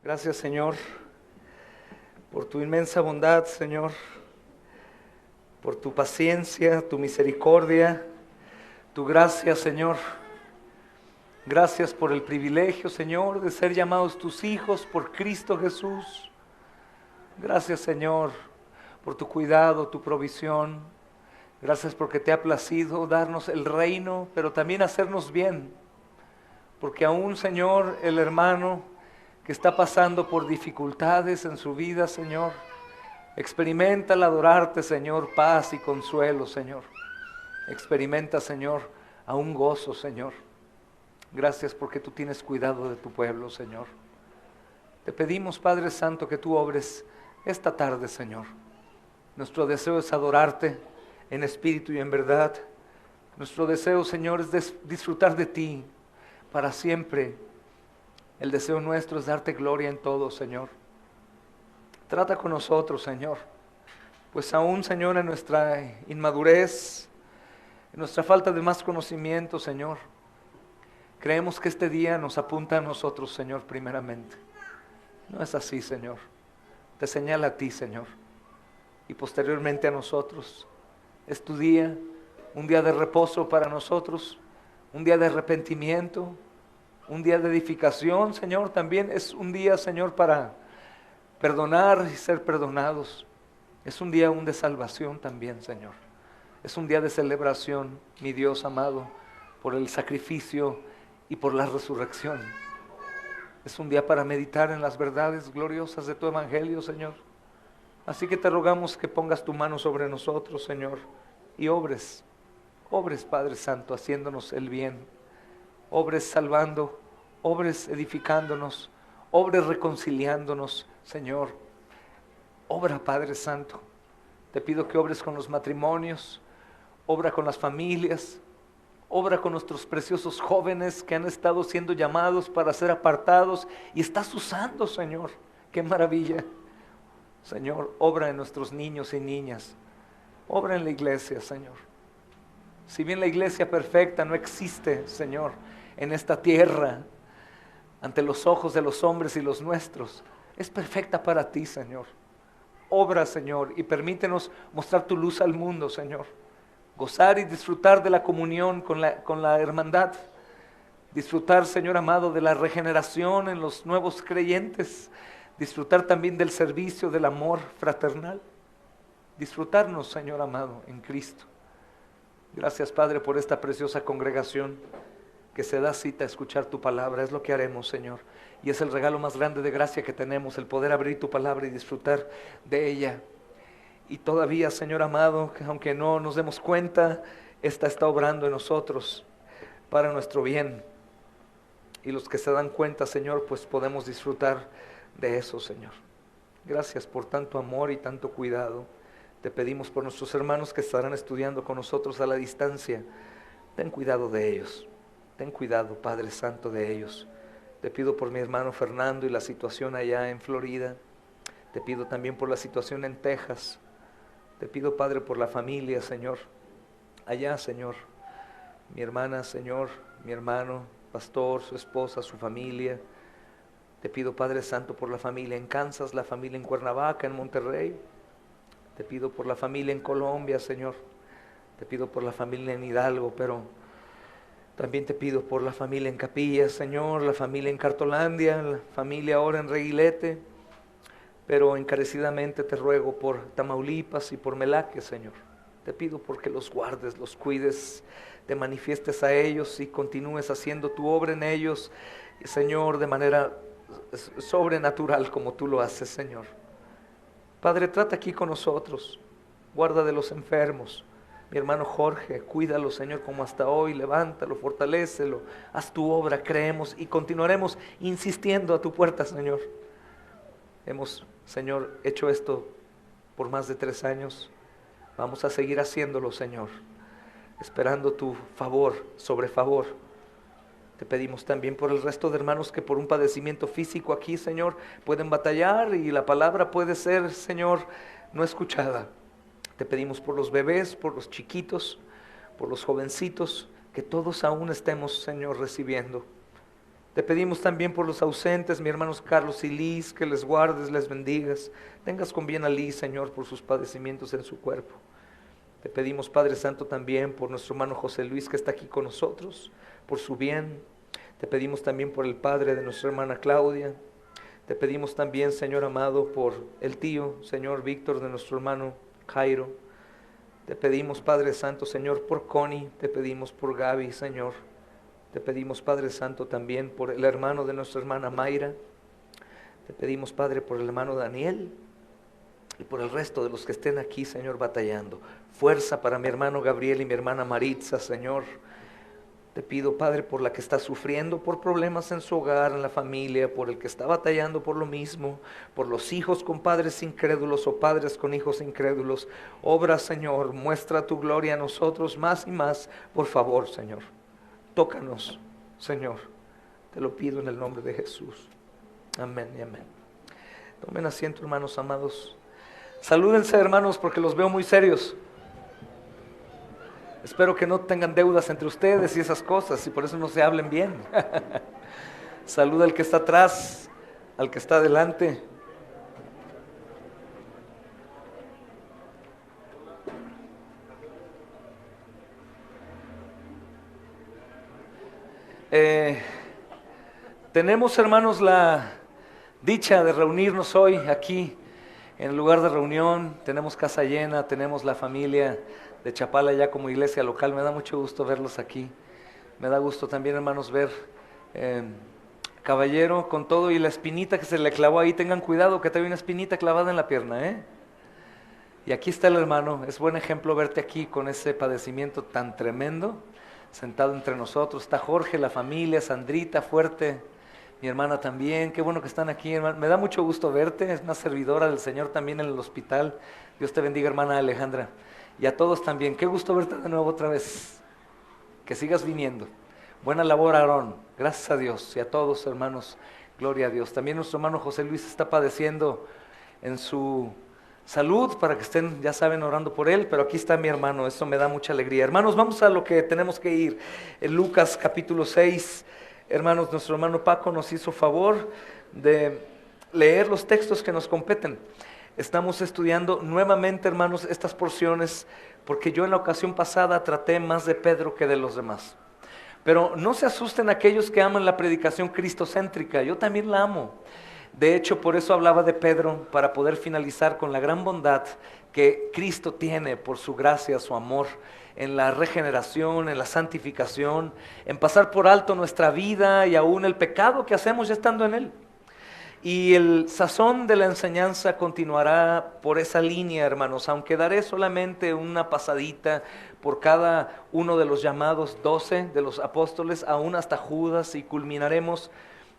Gracias, Señor, por tu inmensa bondad, Señor, por tu paciencia, tu misericordia, tu gracia, Señor. Gracias por el privilegio, Señor, de ser llamados tus hijos por Cristo Jesús. Gracias, Señor, por tu cuidado, tu provisión. Gracias porque te ha placido darnos el reino, pero también hacernos bien. Porque aún, Señor, el hermano que está pasando por dificultades en su vida, Señor, experimenta al adorarte, Señor, paz y consuelo, Señor. Experimenta, Señor, aún gozo, Señor. Gracias porque tú tienes cuidado de tu pueblo, Señor. Te pedimos, Padre Santo, que tú obres esta tarde, Señor. Nuestro deseo es adorarte en espíritu y en verdad. Nuestro deseo, Señor, es disfrutar de ti para siempre. El deseo nuestro es darte gloria en todo, Señor. Trata con nosotros, Señor. Pues aún, Señor, en nuestra inmadurez, en nuestra falta de más conocimiento, Señor, creemos que este día nos apunta a nosotros, Señor, primeramente. No es así, Señor. Te señala a ti, Señor, y posteriormente a nosotros. Es tu día, un día de reposo para nosotros, un día de arrepentimiento, un día de edificación, Señor. También es un día, Señor, para perdonar y ser perdonados. Es un día aún de salvación también, Señor. Es un día de celebración, mi Dios amado, por el sacrificio y por la resurrección. Es un día para meditar en las verdades gloriosas de tu evangelio, Señor. Así que te rogamos que pongas tu mano sobre nosotros, Señor, y obres, Padre Santo, haciéndonos el bien. Obres salvando, obres edificándonos, obres reconciliándonos, Señor. Obra, Padre Santo. Te pido que obres con los matrimonios, obra con las familias, obra con nuestros preciosos jóvenes que han estado siendo llamados para ser apartados y estás usando, Señor. ¡Qué maravilla! Señor, obra en nuestros niños y niñas. Obra en la iglesia, Señor. Si bien la iglesia perfecta no existe, Señor, en esta tierra, ante los ojos de los hombres y los nuestros, es perfecta para ti, Señor. Obra, Señor, y permítenos mostrar tu luz al mundo, Señor. Gozar y disfrutar de la comunión con la hermandad. Disfrutar, Señor amado, de la regeneración en los nuevos creyentes. Disfrutar también del servicio, del amor fraternal. Disfrutarnos, Señor amado, en Cristo. Gracias, Padre, por esta preciosa congregación que se da cita a escuchar tu palabra. Es lo que haremos, Señor. Y es el regalo más grande de gracia que tenemos, el poder abrir tu palabra y disfrutar de ella. Y todavía, Señor amado, que aunque no nos demos cuenta, esta está obrando en nosotros para nuestro bien. Y los que se dan cuenta, Señor, pues podemos disfrutar de eso, Señor. Gracias por tanto amor y tanto cuidado. Te pedimos por nuestros hermanos que estarán estudiando con nosotros a la distancia. Ten cuidado de ellos. Ten cuidado, Padre Santo, de ellos. Te pido por mi hermano Fernando y la situación allá en Florida. Te pido también por la situación en Texas. Te pido, Padre, por la familia, Señor. Allá, Señor. Mi hermana, Señor, mi hermano, pastor, su esposa, su familia. Te pido, Padre Santo, por la familia en Kansas, la familia en Cuernavaca, en Monterrey. Te pido por la familia en Colombia, Señor. Te pido por la familia en Hidalgo, pero también te pido por la familia en Capilla, Señor, la familia en Cartolandia, la familia ahora en Reguilete, pero encarecidamente te ruego por Tamaulipas y por Melaque, Señor. Te pido porque los guardes, los cuides, te manifiestes a ellos y continúes haciendo tu obra en ellos, Señor, de manera sobrenatural como tú lo haces, Señor. Padre, trata aquí con nosotros, guarda de los enfermos. Mi hermano Jorge, cuídalo, Señor, como hasta hoy, levántalo, fortalécelo, haz tu obra, creemos y continuaremos insistiendo a tu puerta, Señor. Hemos, Señor, hecho esto por más de 3 años, vamos a seguir haciéndolo, Señor, esperando tu favor sobre favor. Te pedimos también por el resto de hermanos que por un padecimiento físico aquí, Señor, pueden batallar y la palabra puede ser, Señor, no escuchada. Te pedimos por los bebés, por los chiquitos, por los jovencitos, que todos aún estemos, Señor, recibiendo. Te pedimos también por los ausentes, mi hermanos Carlos y Liz, que les guardes, les bendigas. Tengas con bien a Liz, Señor, por sus padecimientos en su cuerpo. Te pedimos, Padre Santo, también por nuestro hermano José Luis, que está aquí con nosotros, por su bien. Te pedimos también por el padre de nuestra hermana Claudia. Te pedimos también, Señor amado, por el tío, Señor Víctor, de nuestro hermano Jairo. Te pedimos, Padre Santo, Señor, por Connie. Te pedimos por Gaby, Señor. Te pedimos, Padre Santo, también por el hermano de nuestra hermana Mayra. Te pedimos, Padre, por el hermano Daniel y por el resto de los que estén aquí, Señor, batallando. Fuerza para mi hermano Gabriel y mi hermana Maritza, Señor. Te pido, Padre, por la que está sufriendo por problemas en su hogar, en la familia, por el que está batallando por lo mismo, por los hijos con padres incrédulos o padres con hijos incrédulos. Obra, Señor, muestra tu gloria a nosotros más y más, por favor, Señor. Tócanos, Señor. Te lo pido en el nombre de Jesús. Amén y amén. Tomen asiento, hermanos amados. Salúdense, hermanos, porque los veo muy serios. Espero que no tengan deudas entre ustedes y esas cosas, y por eso no se hablen bien. Saluda al que está atrás, al que está adelante. Tenemos, hermanos, la dicha de reunirnos hoy aquí en el lugar de reunión. Tenemos casa llena, tenemos la familia de Chapala ya como iglesia local. Me da mucho gusto verlos aquí. Me da gusto también, hermanos, ver Caballero con todo y la espinita que se le clavó ahí. Tengan cuidado que trae una espinita clavada en la pierna, ¿eh? Y aquí está el hermano. Es buen ejemplo verte aquí con ese padecimiento tan tremendo, sentado entre nosotros. Está Jorge, la familia, Sandrita, fuerte, mi hermana también. Qué bueno que están aquí, hermano. Me da mucho gusto verte. Es una servidora del Señor también en el hospital. Dios te bendiga, hermana Alejandra. Y a todos también. Qué gusto verte de nuevo otra vez. Que sigas viniendo. Buena labor, Aarón. Gracias a Dios. Y a todos, hermanos, gloria a Dios. También nuestro hermano José Luis está padeciendo en su salud, para que estén, ya saben, orando por él. Pero aquí está mi hermano. Eso me da mucha alegría. Hermanos, vamos a lo que tenemos que ir. En Lucas capítulo 6. Hermanos, nuestro hermano Paco nos hizo favor de leer los textos que nos competen. Estamos estudiando nuevamente, hermanos, estas porciones, porque yo en la ocasión pasada traté más de Pedro que de los demás. Pero no se asusten aquellos que aman la predicación cristocéntrica, yo también la amo. De hecho, por eso hablaba de Pedro, para poder finalizar con la gran bondad que Cristo tiene por su gracia, su amor, en la regeneración, en la santificación, en pasar por alto nuestra vida y aún el pecado que hacemos ya estando en Él. Y el sazón de la enseñanza continuará por esa línea, hermanos, aunque daré solamente una pasadita por cada uno de los llamados 12 de los apóstoles, aún hasta Judas, y culminaremos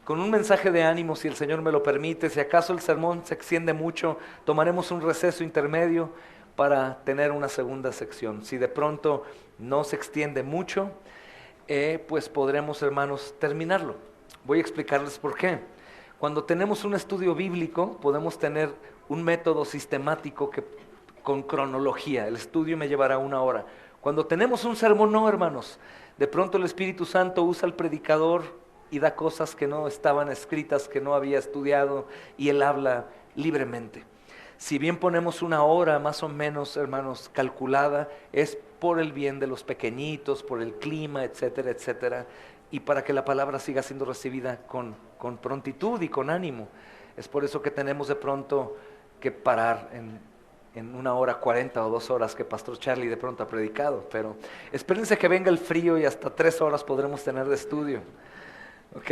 con un mensaje de ánimo, si el Señor me lo permite. Si acaso el sermón se extiende mucho, tomaremos un receso intermedio para tener una segunda sección. Si de pronto no se extiende mucho, pues podremos, hermanos, terminarlo. Voy a explicarles por qué. Cuando tenemos un estudio bíblico, podemos tener un método sistemático con cronología. El estudio me llevará 1 hora. Cuando tenemos un sermón, no, hermanos. De pronto el Espíritu Santo usa al predicador y da cosas que no estaban escritas, que no había estudiado, y él habla libremente. Si bien ponemos 1 hora más o menos, hermanos, calculada, es por el bien de los pequeñitos, por el clima, etcétera, etcétera, y para que la palabra siga siendo recibida con prontitud y con ánimo. Es por eso que tenemos de pronto que parar en 1 hora 40 o 2 horas que Pastor Charlie de pronto ha predicado, pero espérense que venga el frío y hasta 3 horas podremos tener de estudio. ¿Ok?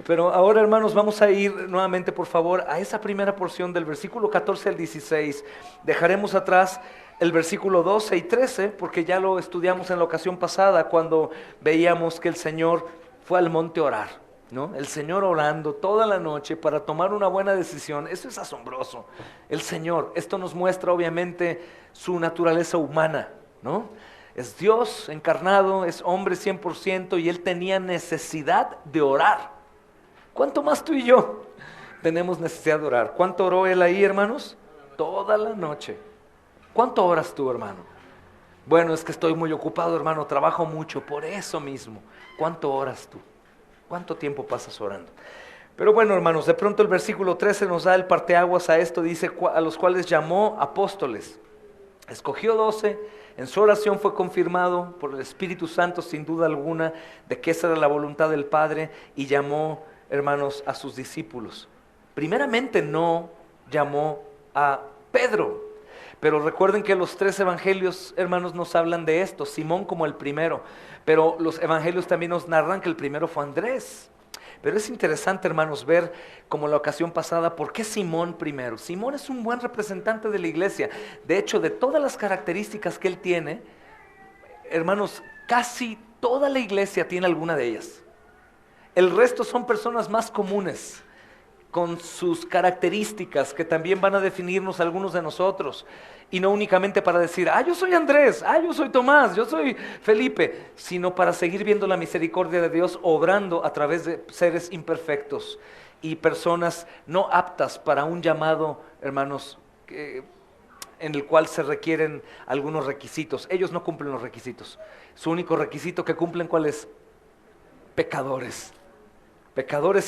Pero ahora, hermanos, vamos a ir nuevamente, por favor, a esa primera porción del versículo 14 al 16. Dejaremos atrás el versículo 12 y 13, porque ya lo estudiamos en la ocasión pasada, cuando veíamos que el Señor fue al monte a orar, ¿no? El Señor orando toda la noche para tomar una buena decisión. Eso es asombroso. El Señor, esto nos muestra obviamente su naturaleza humana, ¿no? Es Dios encarnado, es hombre 100%, y Él tenía necesidad de orar. ¿Cuánto más tú y yo tenemos necesidad de orar? ¿Cuánto oró Él ahí, hermanos? Toda la noche. ¿Cuánto oras tú, hermano? Bueno, es que estoy muy ocupado, hermano, trabajo mucho, por eso mismo. ¿Cuánto oras tú? ¿Cuánto tiempo pasas orando? Pero bueno, hermanos, de pronto el versículo 13 nos da el parteaguas a esto, dice, a los cuales llamó apóstoles. Escogió 12, en su oración fue confirmado por el Espíritu Santo, sin duda alguna, de que esa era la voluntad del Padre, y llamó, hermanos, a sus discípulos. Primeramente no llamó a Pedro, pero recuerden que los 3 evangelios, hermanos, nos hablan de esto, Simón como el primero, pero los evangelios también nos narran que el primero fue Andrés. Pero es interesante, hermanos, ver como la ocasión pasada, ¿por qué Simón primero? Simón es un buen representante de la iglesia. De hecho, de todas las características que él tiene, hermanos, casi toda la iglesia tiene alguna de ellas. El resto son personas más comunes, con sus características que también van a definirnos algunos de nosotros, y no únicamente para decir, yo soy Andrés, yo soy Tomás, yo soy Felipe, sino para seguir viendo la misericordia de Dios obrando a través de seres imperfectos y personas no aptas para un llamado, hermanos, en el cual se requieren algunos requisitos. Ellos no cumplen los requisitos. Su único requisito que cumplen, ¿cuál es? Pecadores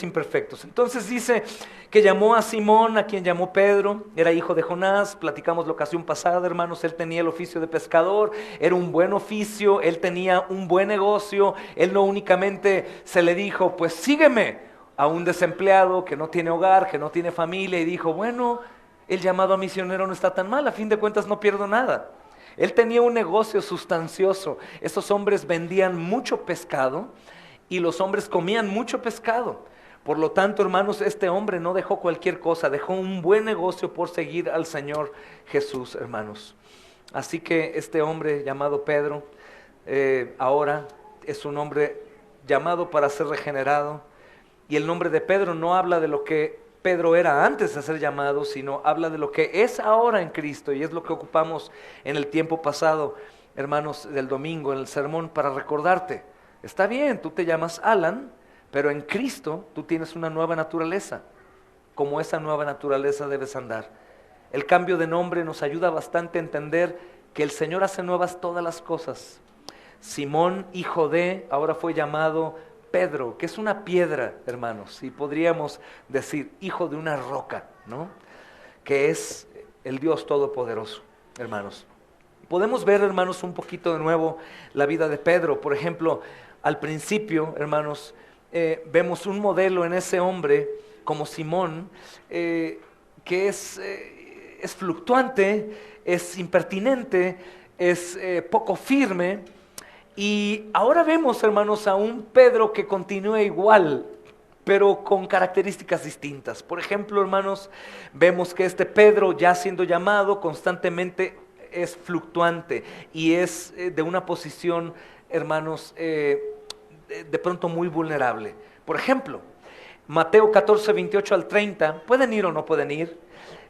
imperfectos. Entonces dice que llamó a Simón, a quien llamó Pedro, era hijo de Jonás. Platicamos la ocasión pasada, hermanos, él tenía el oficio de pescador, era un buen oficio, él tenía un buen negocio. Él no únicamente se le dijo, pues sígueme, a un desempleado que no tiene hogar, que no tiene familia, y dijo, bueno, el llamado a misionero no está tan mal, a fin de cuentas no pierdo nada. Él tenía un negocio sustancioso. Estos hombres vendían mucho pescado, y los hombres comían mucho pescado. Por lo tanto, hermanos, este hombre no dejó cualquier cosa, dejó un buen negocio por seguir al Señor Jesús, hermanos. Así que este hombre llamado Pedro, ahora es un hombre llamado para ser regenerado. Y el nombre de Pedro no habla de lo que Pedro era antes de ser llamado, sino habla de lo que es ahora en Cristo. Y es lo que ocupamos en el tiempo pasado, hermanos, del domingo, en el sermón, para recordarte. Está bien, tú te llamas Alan, pero en Cristo tú tienes una nueva naturaleza. Como esa nueva naturaleza debes andar. El cambio de nombre nos ayuda bastante a entender que el Señor hace nuevas todas las cosas. Simón, hijo de, ahora fue llamado Pedro, que es una piedra, hermanos, y podríamos decir hijo de una roca, ¿no? Que es el Dios Todopoderoso, hermanos. Podemos ver, hermanos, un poquito de nuevo la vida de Pedro. Por ejemplo, al principio, hermanos, vemos un modelo en ese hombre como Simón, que es fluctuante, es impertinente, es poco firme. Y ahora vemos, hermanos, a un Pedro que continúa igual, pero con características distintas. Por ejemplo, hermanos, vemos que este Pedro, ya siendo llamado, constantemente es fluctuante y es de una posición, hermanos, de pronto muy vulnerable. Por ejemplo, Mateo 14, 28 al 30, ¿pueden ir o no pueden ir?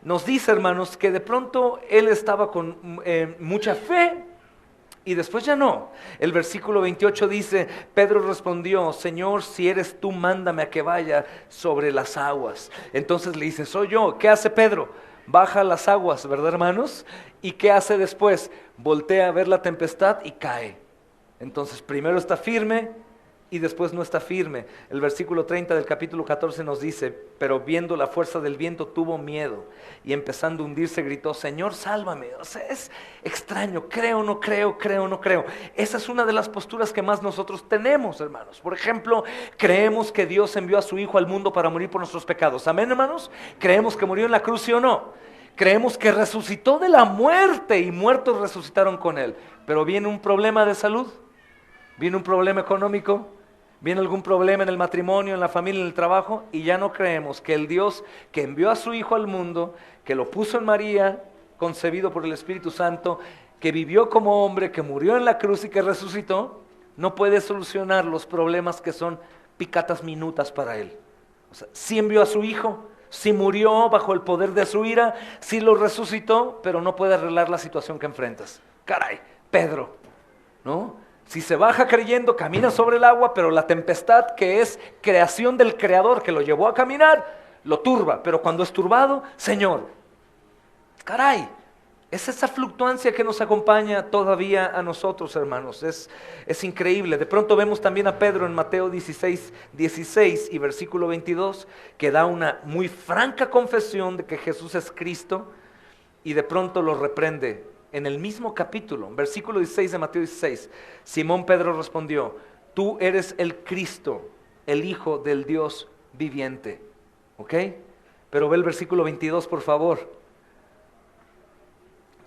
Nos dice, hermanos, que de pronto él estaba con mucha fe y después ya no. El versículo 28 dice, Pedro respondió, Señor, si eres tú, mándame a que vaya sobre las aguas. Entonces le dice, soy yo. ¿Qué hace Pedro? Baja las aguas, ¿verdad, hermanos? ¿Y qué hace después? Voltea a ver la tempestad y cae. Entonces primero está firme y después no está firme. El versículo 30 del capítulo 14 nos dice, pero viendo la fuerza del viento tuvo miedo y empezando a hundirse gritó, Señor, sálvame. O sea, es extraño, creo, no creo, creo, no creo. Esa es una de las posturas que más nosotros tenemos, hermanos. Por ejemplo, creemos que Dios envió a su Hijo al mundo para morir por nuestros pecados. ¿Amén, hermanos? ¿Creemos que murió en la cruz, sí o no? Creemos que resucitó de la muerte y muertos resucitaron con Él. Pero viene un problema de salud, viene un problema económico, viene algún problema en el matrimonio, en la familia, en el trabajo, y ya no creemos que el Dios que envió a su Hijo al mundo, que lo puso en María, concebido por el Espíritu Santo, que vivió como hombre, que murió en la cruz y que resucitó, no puede solucionar los problemas que son picatas minutas para Él. O sea, sí envió a su Hijo, sí murió bajo el poder de su ira, sí lo resucitó, pero no puede arreglar la situación que enfrentas. Caray, Pedro, ¿no? Si se baja creyendo, camina sobre el agua, pero la tempestad, que es creación del Creador que lo llevó a caminar, lo turba. Pero cuando es turbado, Señor, caray, Es esa fluctuancia que nos acompaña todavía a nosotros, hermanos. Es increíble. De pronto vemos también a Pedro en Mateo 16 y versículo 22, que da una muy franca confesión de que Jesús es Cristo, y de pronto lo reprende. En el mismo capítulo, versículo 16 de Mateo 16, Simón Pedro respondió: tú eres el Cristo, el Hijo del Dios viviente. ¿Ok? Pero ve el versículo 22, por favor.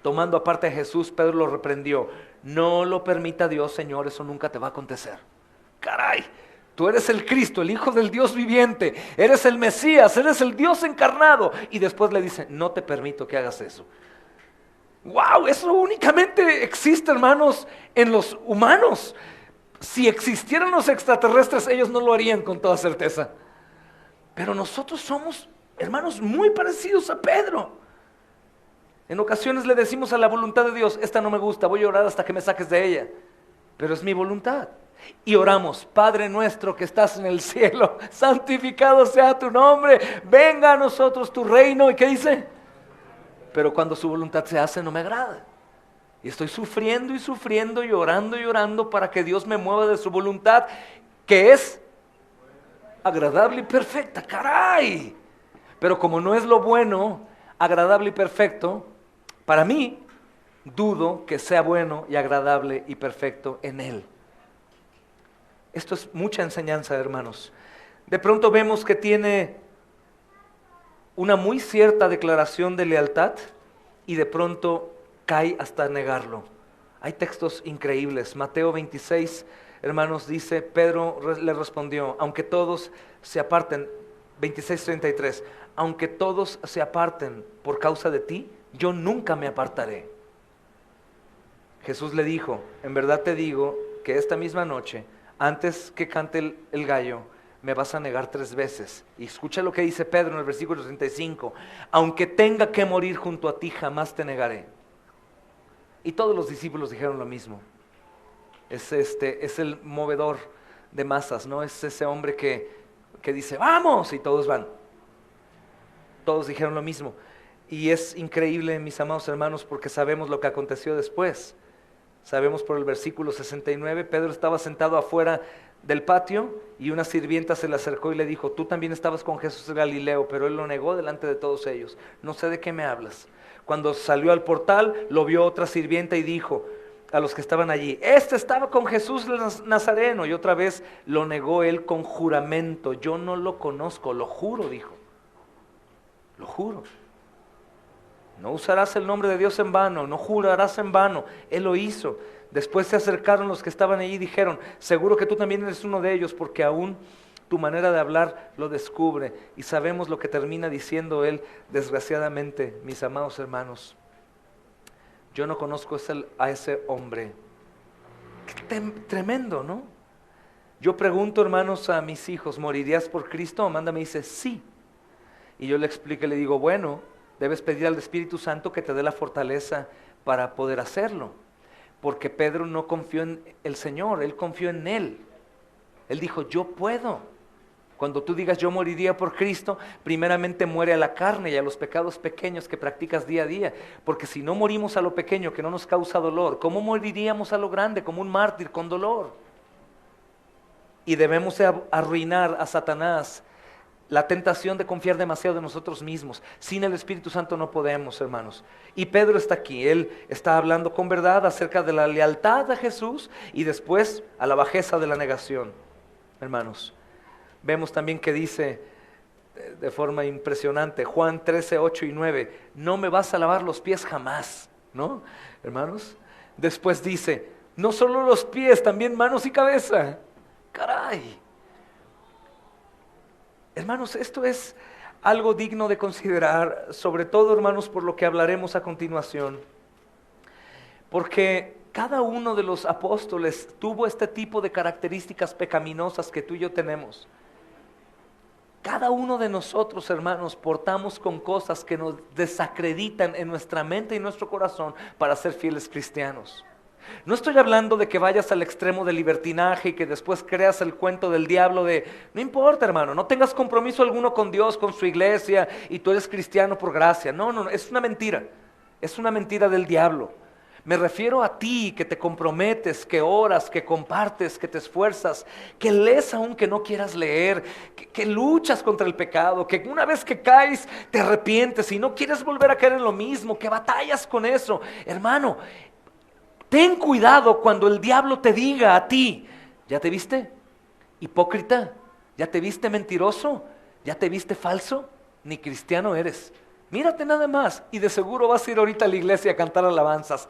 Tomando aparte a Jesús, Pedro lo reprendió: no lo permita Dios, Señor, eso nunca te va a acontecer. Caray, tú eres el Cristo, el Hijo del Dios viviente, eres el Mesías, eres el Dios encarnado. Y después le dice: no te permito que hagas eso. ¡Wow! Eso únicamente existe, hermanos, en los humanos. Si existieran los extraterrestres, ellos no lo harían con toda certeza. Pero nosotros somos, hermanos, muy parecidos a Pedro. En ocasiones le decimos a la voluntad de Dios: esta no me gusta, voy a orar hasta que me saques de ella, pero es mi voluntad. Y oramos: Padre nuestro que estás en el cielo, santificado sea tu nombre, venga a nosotros tu reino. ¿Y qué dice? Pero cuando su voluntad se hace, no me agrada. Y estoy sufriendo y sufriendo y orando para que Dios me mueva de su voluntad, que es agradable y perfecta. ¡Caray! Pero como no es lo bueno, agradable y perfecto, para mí, dudo que sea bueno y agradable y perfecto en Él. Esto es mucha enseñanza, hermanos. De pronto vemos que tiene una muy cierta declaración de lealtad y de pronto cae hasta negarlo. Hay textos increíbles. Mateo 26, hermanos, dice: Pedro le respondió: aunque todos se aparten, 26:33, aunque todos se aparten por causa de ti, yo nunca me apartaré. Jesús le dijo: en verdad te digo que esta misma noche, antes que cante el gallo, me vas a negar 3 veces. Y escucha lo que dice Pedro en el versículo 35: aunque tenga que morir junto a ti, jamás te negaré. Y todos los discípulos dijeron lo mismo. Es el movedor de masas, ¿no? Es ese hombre que dice: vamos, y todos van. Todos dijeron lo mismo. Y es increíble, mis amados hermanos, porque sabemos lo que aconteció después. Sabemos por el versículo 69, Pedro estaba sentado afuera del patio y una sirvienta se le acercó y le dijo: tú también estabas con Jesús el Galileo. Pero él lo negó delante de todos ellos: no sé de qué me hablas. Cuando salió al portal, lo vio otra sirvienta y dijo a los que estaban allí: este estaba con Jesús el Nazareno. Y otra vez lo negó él con juramento: yo no lo conozco, lo juro, dijo. Lo juro. No usarás el nombre de Dios en vano, no jurarás en vano. Él lo hizo. Después se acercaron los que estaban allí y dijeron: seguro que tú también eres uno de ellos, porque aún tu manera de hablar lo descubre. Y sabemos lo que termina diciendo él, desgraciadamente, mis amados hermanos: yo no conozco a ese hombre. Qué tremendo, ¿no? Yo pregunto, hermanos, a mis hijos: ¿morirías por Cristo? Amanda me dice: sí. Y yo le explico y le digo: bueno, debes pedir al Espíritu Santo que te dé la fortaleza para poder hacerlo. Porque Pedro no confió en el Señor, él confió en Él. Él dijo: yo puedo. Cuando tú digas yo moriría por Cristo, primeramente muere a la carne y a los pecados pequeños que practicas día a día. Porque si no morimos a lo pequeño que no nos causa dolor, ¿cómo moriríamos a lo grande como un mártir con dolor? Y debemos arruinar a Satanás la tentación de confiar demasiado en nosotros mismos. Sin el Espíritu Santo no podemos, hermanos. Y Pedro está aquí, él está hablando con verdad acerca de la lealtad a Jesús y después a la bajeza de la negación. Hermanos, vemos también que dice de forma impresionante, Juan 13, 8 y 9, no me vas a lavar los pies jamás, ¿no? Hermanos, después dice, no solo los pies, también manos y cabeza. Caray. Hermanos, esto es algo digno de considerar, sobre todo, hermanos, por lo que hablaremos a continuación. Porque cada uno de los apóstoles tuvo este tipo de características pecaminosas que tú y yo tenemos. Cada uno de nosotros, hermanos, portamos con cosas que nos desacreditan en nuestra mente y nuestro corazón para ser fieles cristianos. No estoy hablando de que vayas al extremo del libertinaje y que después creas el cuento del diablo de, no importa, hermano, no tengas compromiso alguno con Dios, con su iglesia, y tú eres cristiano por gracia. No, es una mentira. es una mentira del diablo. Me refiero a ti que te comprometes, que oras, que compartes, que te esfuerzas, que lees aunque no quieras leer, que luchas contra el pecado, que una vez que caes te arrepientes y no quieres volver a caer en lo mismo, que batallas con eso. Hermano, ten cuidado cuando el diablo te diga a ti, ¿ya te viste? Hipócrita, ¿ya te viste mentiroso? ¿Ya te viste falso? Ni cristiano eres. Mírate nada más y de seguro vas a ir ahorita a la iglesia a cantar alabanzas.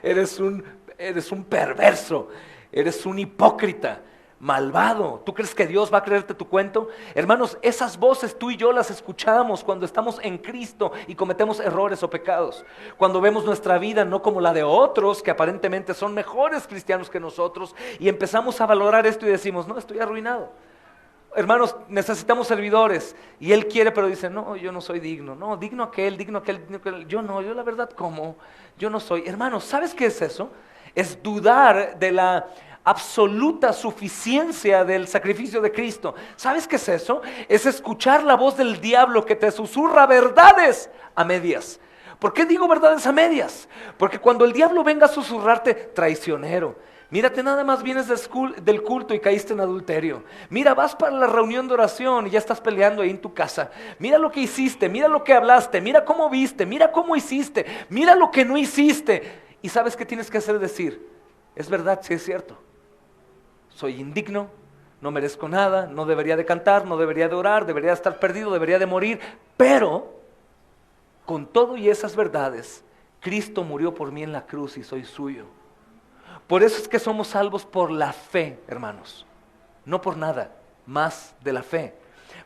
eres un perverso, eres un hipócrita, malvado. ¿Tú crees que Dios va a creerte tu cuento? Hermanos, esas voces tú y yo las escuchamos cuando estamos en Cristo y cometemos errores o pecados. Cuando vemos nuestra vida no como la de otros que aparentemente son mejores cristianos que nosotros y empezamos a valorar esto y decimos, no, estoy arruinado. Hermanos, necesitamos servidores y él quiere, pero dice, no, yo no soy digno, no, digno aquel, yo no, yo la verdad, ¿cómo? Yo no soy. Hermanos, ¿sabes qué es eso? Es dudar de la absoluta suficiencia del sacrificio de Cristo. ¿Sabes qué es eso? Es escuchar la voz del diablo que te susurra verdades a medias. ¿Por qué digo verdades a medias? Porque cuando el diablo venga a susurrarte, traicionero, mírate, nada más vienes del culto y caíste en adulterio. Mira, vas para la reunión de oración y ya estás peleando ahí en tu casa. Mira lo que hiciste, mira lo que hablaste, mira cómo viste, mira cómo hiciste, mira lo que no hiciste. ¿Y sabes qué tienes que hacer? Decir, es verdad, sí es cierto. Soy indigno, no merezco nada, no debería de cantar, no debería de orar, debería de estar perdido, debería de morir. Pero, con todo y esas verdades, Cristo murió por mí en la cruz y soy suyo. Por eso es que somos salvos por la fe, hermanos, no por nada más de la fe.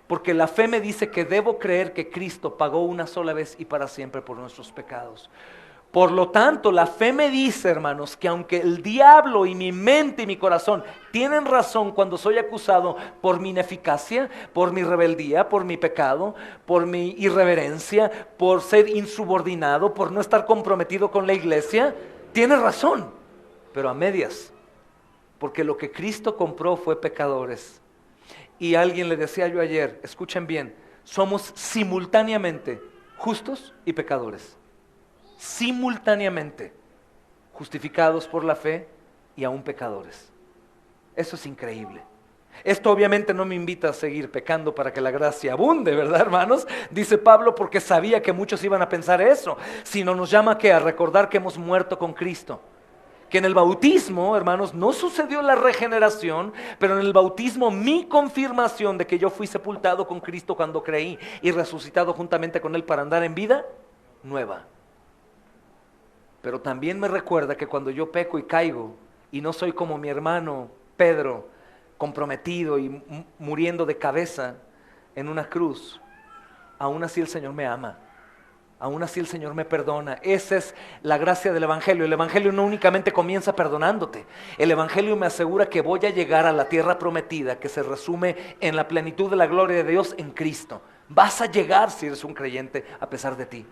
Porque la fe me dice que debo creer que Cristo pagó una sola vez y para siempre por nuestros pecados. Por lo tanto, la fe me dice, hermanos, que aunque el diablo y mi mente y mi corazón tienen razón cuando soy acusado por mi ineficacia, por mi rebeldía, por mi pecado, por mi irreverencia, por ser insubordinado, por no estar comprometido con la iglesia, tiene razón. Pero a medias, porque lo que Cristo compró fue pecadores. Y alguien le decía yo ayer, escuchen bien, somos simultáneamente justos y pecadores. Simultáneamente, justificados por la fe y aún pecadores. Eso es increíble. Esto obviamente no me invita a seguir pecando para que la gracia abunde, ¿verdad, hermanos? Dice Pablo, porque sabía que muchos iban a pensar eso, sino nos llama ¿qué? A recordar que hemos muerto con Cristo. Que en el bautismo, hermanos, no sucedió la regeneración, pero en el bautismo mi confirmación de que yo fui sepultado con Cristo cuando creí y resucitado juntamente con Él para andar en vida nueva. Pero también me recuerda que cuando yo peco y caigo y no soy como mi hermano Pedro, comprometido y muriendo de cabeza en una cruz, aún así el Señor me ama. Aún así el Señor me perdona. Esa es la gracia del Evangelio. El Evangelio no únicamente comienza perdonándote. El Evangelio me asegura que voy a llegar a la tierra prometida, que se resume en la plenitud de la gloria de Dios en Cristo. Vas a llegar si eres un creyente a pesar de ti.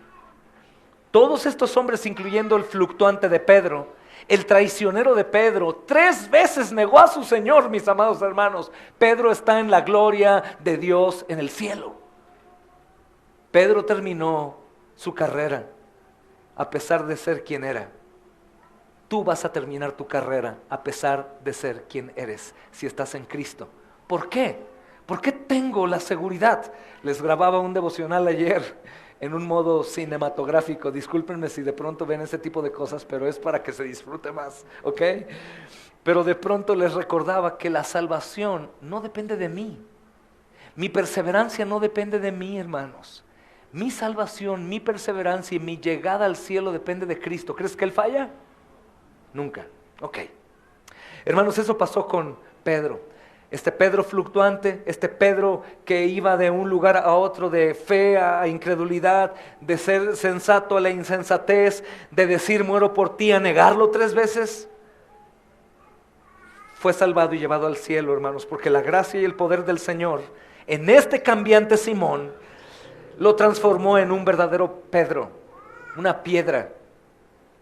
Todos estos hombres, incluyendo el fluctuante de Pedro, el traicionero de Pedro, 3 veces negó a su Señor, mis amados hermanos. Pedro está en la gloria de Dios en el cielo. Pedro terminó su carrera, a pesar de ser quien era. Tú vas a terminar tu carrera a pesar de ser quien eres, si estás en Cristo. ¿Por qué? ¿Por qué tengo la seguridad? Les grababa un devocional ayer en un modo cinematográfico. Discúlpenme si de pronto ven ese tipo de cosas, pero es para que se disfrute más, ¿ok? Pero de pronto les recordaba que la salvación no depende de mí. Mi perseverancia no depende de mí, hermanos. Mi salvación, mi perseverancia y mi llegada al cielo depende de Cristo. ¿Crees que Él falla? Nunca. Ok. Hermanos, eso pasó con Pedro. Este Pedro fluctuante, este Pedro que iba de un lugar a otro, de fe a incredulidad, de ser sensato a la insensatez, de decir muero por ti, a negarlo 3 veces. Fue salvado y llevado al cielo, hermanos, porque la gracia y el poder del Señor en este cambiante Simón lo transformó en un verdadero Pedro, una piedra.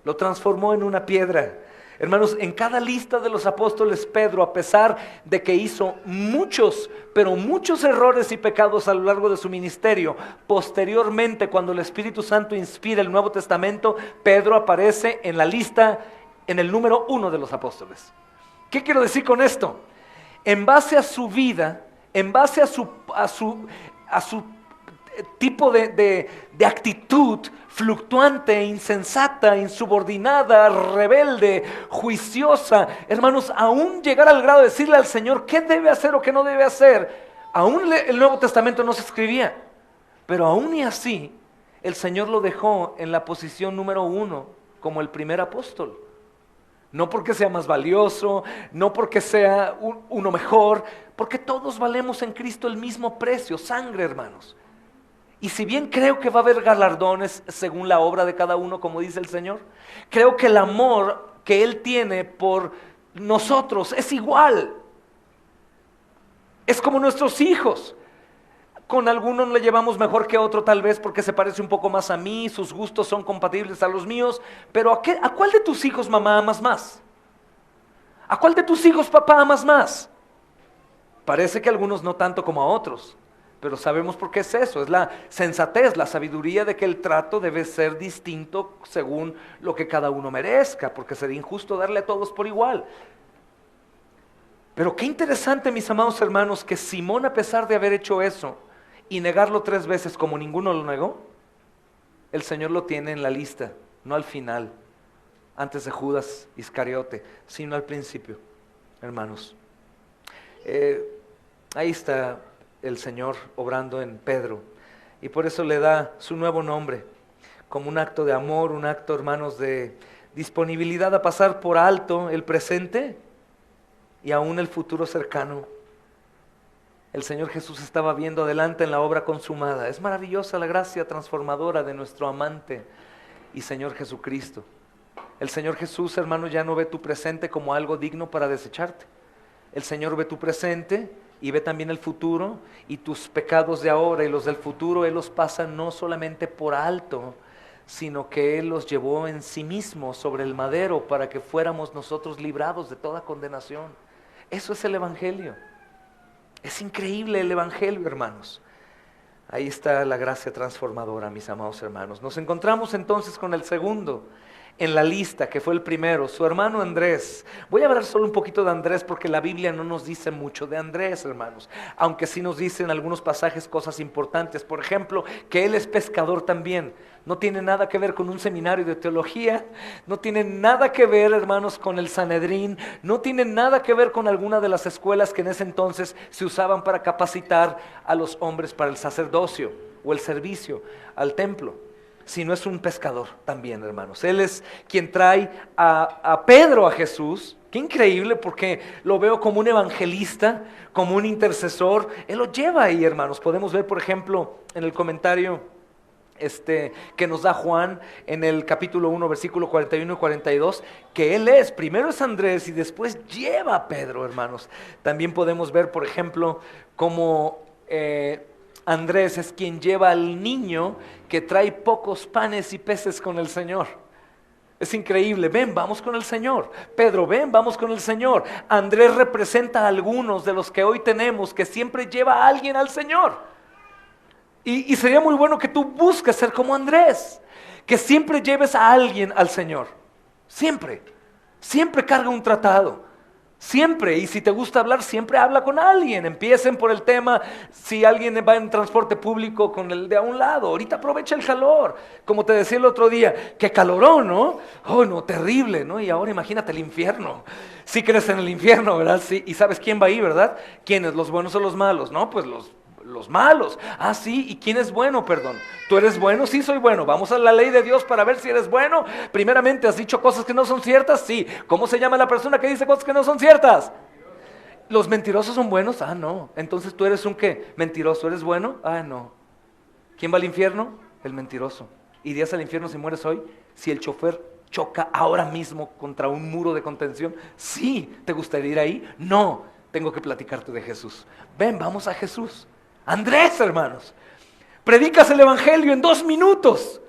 Lo transformó en una piedra. Hermanos, en cada lista de los apóstoles, Pedro, a pesar de que hizo muchos, pero muchos errores y pecados a lo largo de su ministerio, posteriormente, cuando el Espíritu Santo inspira el Nuevo Testamento, Pedro aparece en la lista, en el número 1 de los apóstoles. ¿Qué quiero decir con esto? En base a su vida, en base a su tipo de actitud fluctuante, insensata, insubordinada, rebelde, juiciosa, hermanos, aún llegar al grado de decirle al Señor qué debe hacer o qué no debe hacer, aún el Nuevo Testamento no se escribía, pero aún y así, el Señor lo dejó en la posición número 1 como el primer apóstol. No porque sea más valioso, no porque sea uno mejor, porque todos valemos en Cristo el mismo precio, sangre, hermanos. Y si bien creo que va a haber galardones según la obra de cada uno, como dice el Señor, creo que el amor que Él tiene por nosotros es igual. Es como nuestros hijos. Con algunos le llevamos mejor que otro tal vez porque se parece un poco más a mí, sus gustos son compatibles a los míos, pero ¿a cuál de tus hijos, mamá, amas más? ¿A cuál de tus hijos, papá, amas más? Parece que a algunos no tanto como a otros, pero sabemos por qué es eso, es la sensatez, la sabiduría de que el trato debe ser distinto según lo que cada uno merezca, porque sería injusto darle a todos por igual. Pero qué interesante, mis amados hermanos, que Simón, a pesar de haber hecho eso y negarlo 3 veces como ninguno lo negó, el Señor lo tiene en la lista, no al final, antes de Judas Iscariote, sino al principio, hermanos. Ahí está el Señor obrando en Pedro, y por eso le da su nuevo nombre, como un acto de amor, un acto, hermanos, de disponibilidad a pasar por alto el presente y aún el futuro cercano. El Señor Jesús estaba viendo adelante en la obra consumada. Es maravillosa la gracia transformadora de nuestro amante y Señor Jesucristo. El Señor Jesús, hermano, ya no ve tu presente como algo digno para desecharte. El Señor ve tu presente y ve también el futuro, y tus pecados de ahora y los del futuro Él los pasa no solamente por alto, sino que Él los llevó en sí mismo sobre el madero para que fuéramos nosotros librados de toda condenación. Eso es el Evangelio. Es increíble el Evangelio, hermanos. Ahí está la gracia transformadora, mis amados hermanos. Nos encontramos entonces con el segundo en la lista, que fue el primero, su hermano Andrés. Voy a hablar solo un poquito de Andrés porque la Biblia no nos dice mucho de Andrés, hermanos, aunque sí nos dice en algunos pasajes cosas importantes. Por ejemplo, que él es pescador también. No tiene nada que ver con un seminario de teología, no tiene nada que ver, hermanos, con el Sanedrín, no tiene nada que ver con alguna de las escuelas que en ese entonces se usaban para capacitar a los hombres para el sacerdocio o el servicio al templo. Sino es un pescador también, hermanos. Él es quien trae a Pedro a Jesús. Qué increíble, porque lo veo como un evangelista, como un intercesor. Él lo lleva ahí, hermanos. Podemos ver, por ejemplo, en el comentario que nos da Juan en el capítulo 1, versículo 41 y 42, que él primero es Andrés y después lleva a Pedro, hermanos. También podemos ver, por ejemplo, cómo Andrés es quien lleva al niño que trae pocos panes y peces con el Señor. Es increíble. Ven, vamos con el Señor. Pedro, ven, vamos con el Señor. Andrés representa a algunos de los que hoy tenemos, que siempre lleva a alguien al Señor. Y sería muy bueno que tú busques ser como Andrés, que siempre lleves a alguien al Señor. Siempre carga un tratado. Siempre, y si te gusta hablar, siempre habla con alguien. Empiecen por el tema, si alguien va en transporte público, con el de a un lado. Ahorita aprovecha el calor, como te decía el otro día, qué calorón, ¿no? Oh, no, terrible, ¿no? Y ahora imagínate el infierno. Si crees en el infierno, ¿verdad? Sí. ¿Y sabes quién va ahí, verdad? ¿Quiénes? ¿Los buenos o los malos? No, pues los malos. Ah, sí, ¿y quién es bueno? Perdón. ¿Tú eres bueno? Sí, soy bueno. Vamos a la ley de Dios para ver si eres bueno. Primeramente, ¿has dicho cosas que no son ciertas? Sí. ¿Cómo se llama la persona que dice cosas que no son ciertas? ¿Los mentirosos son buenos? Ah, no. Entonces, ¿tú eres un qué? ¿Mentiroso? ¿Eres bueno? Ah, no. ¿Quién va al infierno? El mentiroso. ¿Irías al infierno si mueres hoy? Si el chofer choca ahora mismo contra un muro de contención. Sí. ¿Te gustaría ir ahí? No. Tengo que platicarte de Jesús. Ven, vamos a Jesús. Andrés, hermanos, predicas el Evangelio en 2 minutos.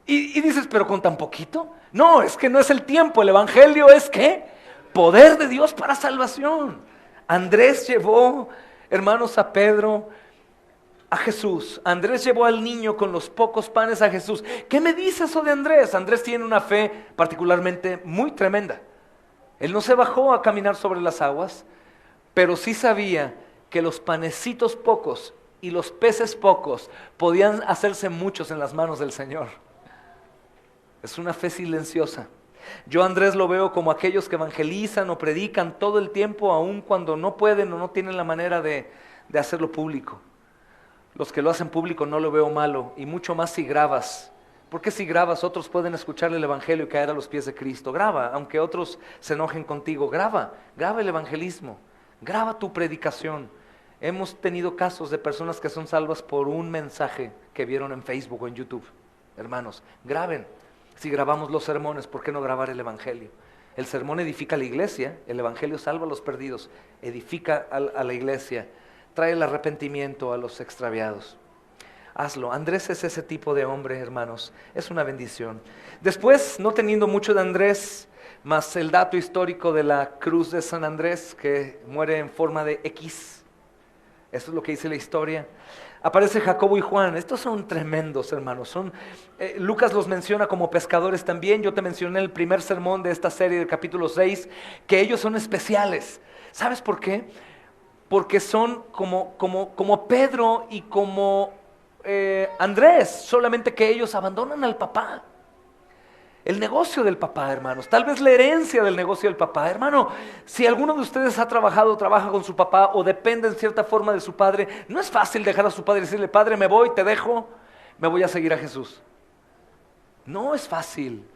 Y dices, pero con tan poquito. No, es que no es el tiempo, el evangelio es ¿qué? Poder de Dios para salvación. Andrés llevó, hermanos, a Pedro a Jesús. Andrés llevó al niño con los pocos panes a Jesús. ¿Qué me dice eso de Andrés? Andrés tiene una fe particularmente muy tremenda. Él no se bajó a caminar sobre las aguas, pero sí sabía que los panecitos pocos y los peces pocos podían hacerse muchos en las manos del Señor. Es una fe silenciosa. Yo a Andrés lo veo como aquellos que evangelizan o predican todo el tiempo, aun cuando no pueden o no tienen la manera de hacerlo público. Los que lo hacen público no lo veo malo, y mucho más si grabas. Porque si grabas, otros pueden escuchar el evangelio y caer a los pies de Cristo. Graba, aunque otros se enojen contigo, graba el evangelismo, graba tu predicación. Hemos tenido casos de personas que son salvas por un mensaje que vieron en Facebook o en YouTube. Hermanos, graben. Si grabamos los sermones, ¿por qué no grabar el evangelio? El sermón edifica a la iglesia, el evangelio salva a los perdidos, edifica a la iglesia, trae el arrepentimiento a los extraviados. Hazlo. Andrés es ese tipo de hombre, hermanos. Es una bendición. Después, no teniendo mucho de Andrés, más el dato histórico de la cruz de San Andrés, que muere en forma de X. Eso es lo que dice la historia. Aparece Jacobo y Juan. Estos son tremendos, hermanos. Lucas los menciona como pescadores también. Yo te mencioné en el primer sermón de esta serie del capítulo 6, que ellos son especiales. ¿Sabes por qué? Porque son como Pedro y como Andrés, solamente que ellos abandonan al papá. El negocio del papá, hermanos, tal vez la herencia del negocio del papá. Hermano, si alguno de ustedes ha trabajado, trabaja con su papá o depende en cierta forma de su padre, no es fácil dejar a su padre y decirle, padre, me voy, te dejo, me voy a seguir a Jesús. No es fácil.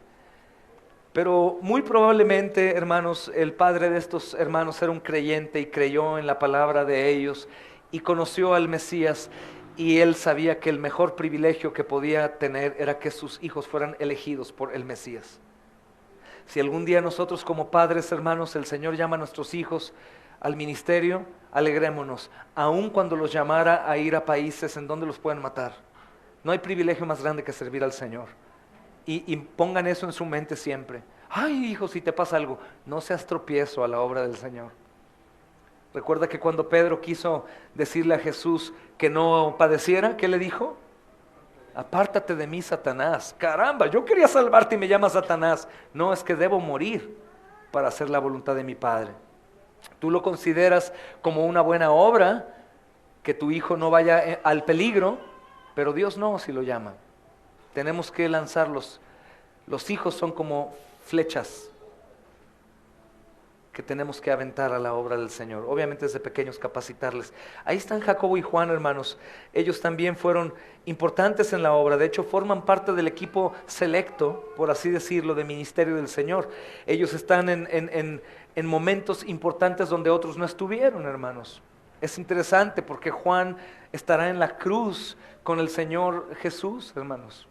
Pero muy probablemente, hermanos, el padre de estos hermanos era un creyente y creyó en la palabra de ellos y conoció al Mesías, y él sabía que el mejor privilegio que podía tener era que sus hijos fueran elegidos por el Mesías. Si algún día nosotros como padres, hermanos, el Señor llama a nuestros hijos al ministerio, alegrémonos, aun cuando los llamara a ir a países en donde los pueden matar. No hay privilegio más grande que servir al Señor. Y pongan eso en su mente siempre. Ay, hijo, si te pasa algo, no seas tropiezo a la obra del Señor. Recuerda que cuando Pedro quiso decirle a Jesús que no padeciera, ¿qué le dijo? Apártate de mí, Satanás. Caramba, yo quería salvarte y me llamas Satanás. No, es que debo morir para hacer la voluntad de mi Padre. Tú lo consideras como una buena obra, que tu hijo no vaya al peligro, pero Dios no, si lo llama. Tenemos que lanzarlos. Los hijos son como flechas que tenemos que aventar a la obra del Señor. Obviamente desde pequeños capacitarles. Ahí están Jacobo y Juan, hermanos. Ellos también fueron importantes en la obra. De hecho, forman parte del equipo selecto, por así decirlo, de ministerio del Señor. Ellos están en momentos importantes donde otros no estuvieron, hermanos. Es interesante porque Juan estará en la cruz con el Señor Jesús, hermanos.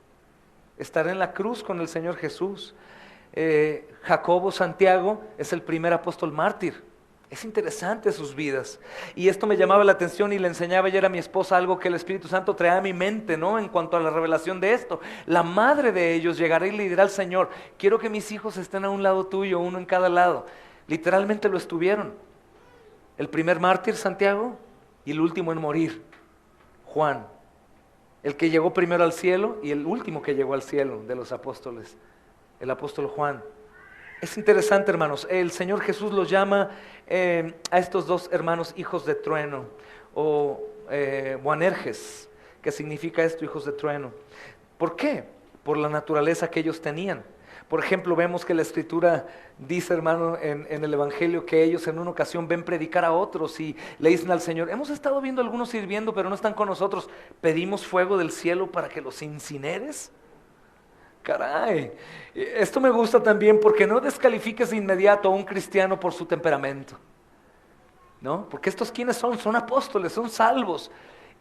Estará en la cruz con el Señor Jesús. Jacobo, Santiago, es el primer apóstol mártir. Es interesante sus vidas. Y esto me llamaba la atención y le enseñaba ayer a mi esposa algo que el Espíritu Santo trae a mi mente, ¿no? En cuanto a la revelación de esto. La madre de ellos llegará y le dirá al Señor, quiero que mis hijos estén a un lado tuyo, uno en cada lado. Literalmente lo estuvieron. El primer mártir, Santiago, y el último en morir, Juan. El que llegó primero al cielo y el último que llegó al cielo de los apóstoles, el apóstol Juan. Es interesante, hermanos, el Señor Jesús los llama a estos dos hermanos hijos de trueno, o Boanerges, que significa esto, hijos de trueno. ¿Por qué? Por la naturaleza que ellos tenían. Por ejemplo, vemos que la Escritura dice, hermano, en el Evangelio, que ellos en una ocasión ven predicar a otros y le dicen al Señor, hemos estado viendo a algunos sirviendo, pero no están con nosotros, ¿pedimos fuego del cielo para que los incineres? Caray, esto me gusta también porque no descalifiques de inmediato a un cristiano por su temperamento, ¿no? Porque estos, ¿quiénes son? Son apóstoles, son salvos.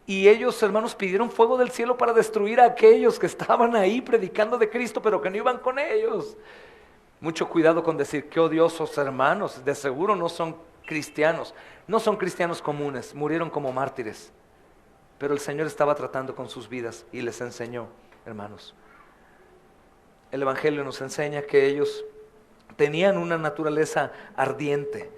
Y ellos, hermanos, pidieron fuego del cielo para destruir a aquellos que estaban ahí predicando de Cristo, pero que no iban con ellos. Mucho cuidado con decir, qué odiosos hermanos, de seguro no son cristianos. No son cristianos comunes, murieron como mártires. Pero el Señor estaba tratando con sus vidas y les enseñó, hermanos. el Evangelio nos enseña que ellos tenían una naturaleza ardiente.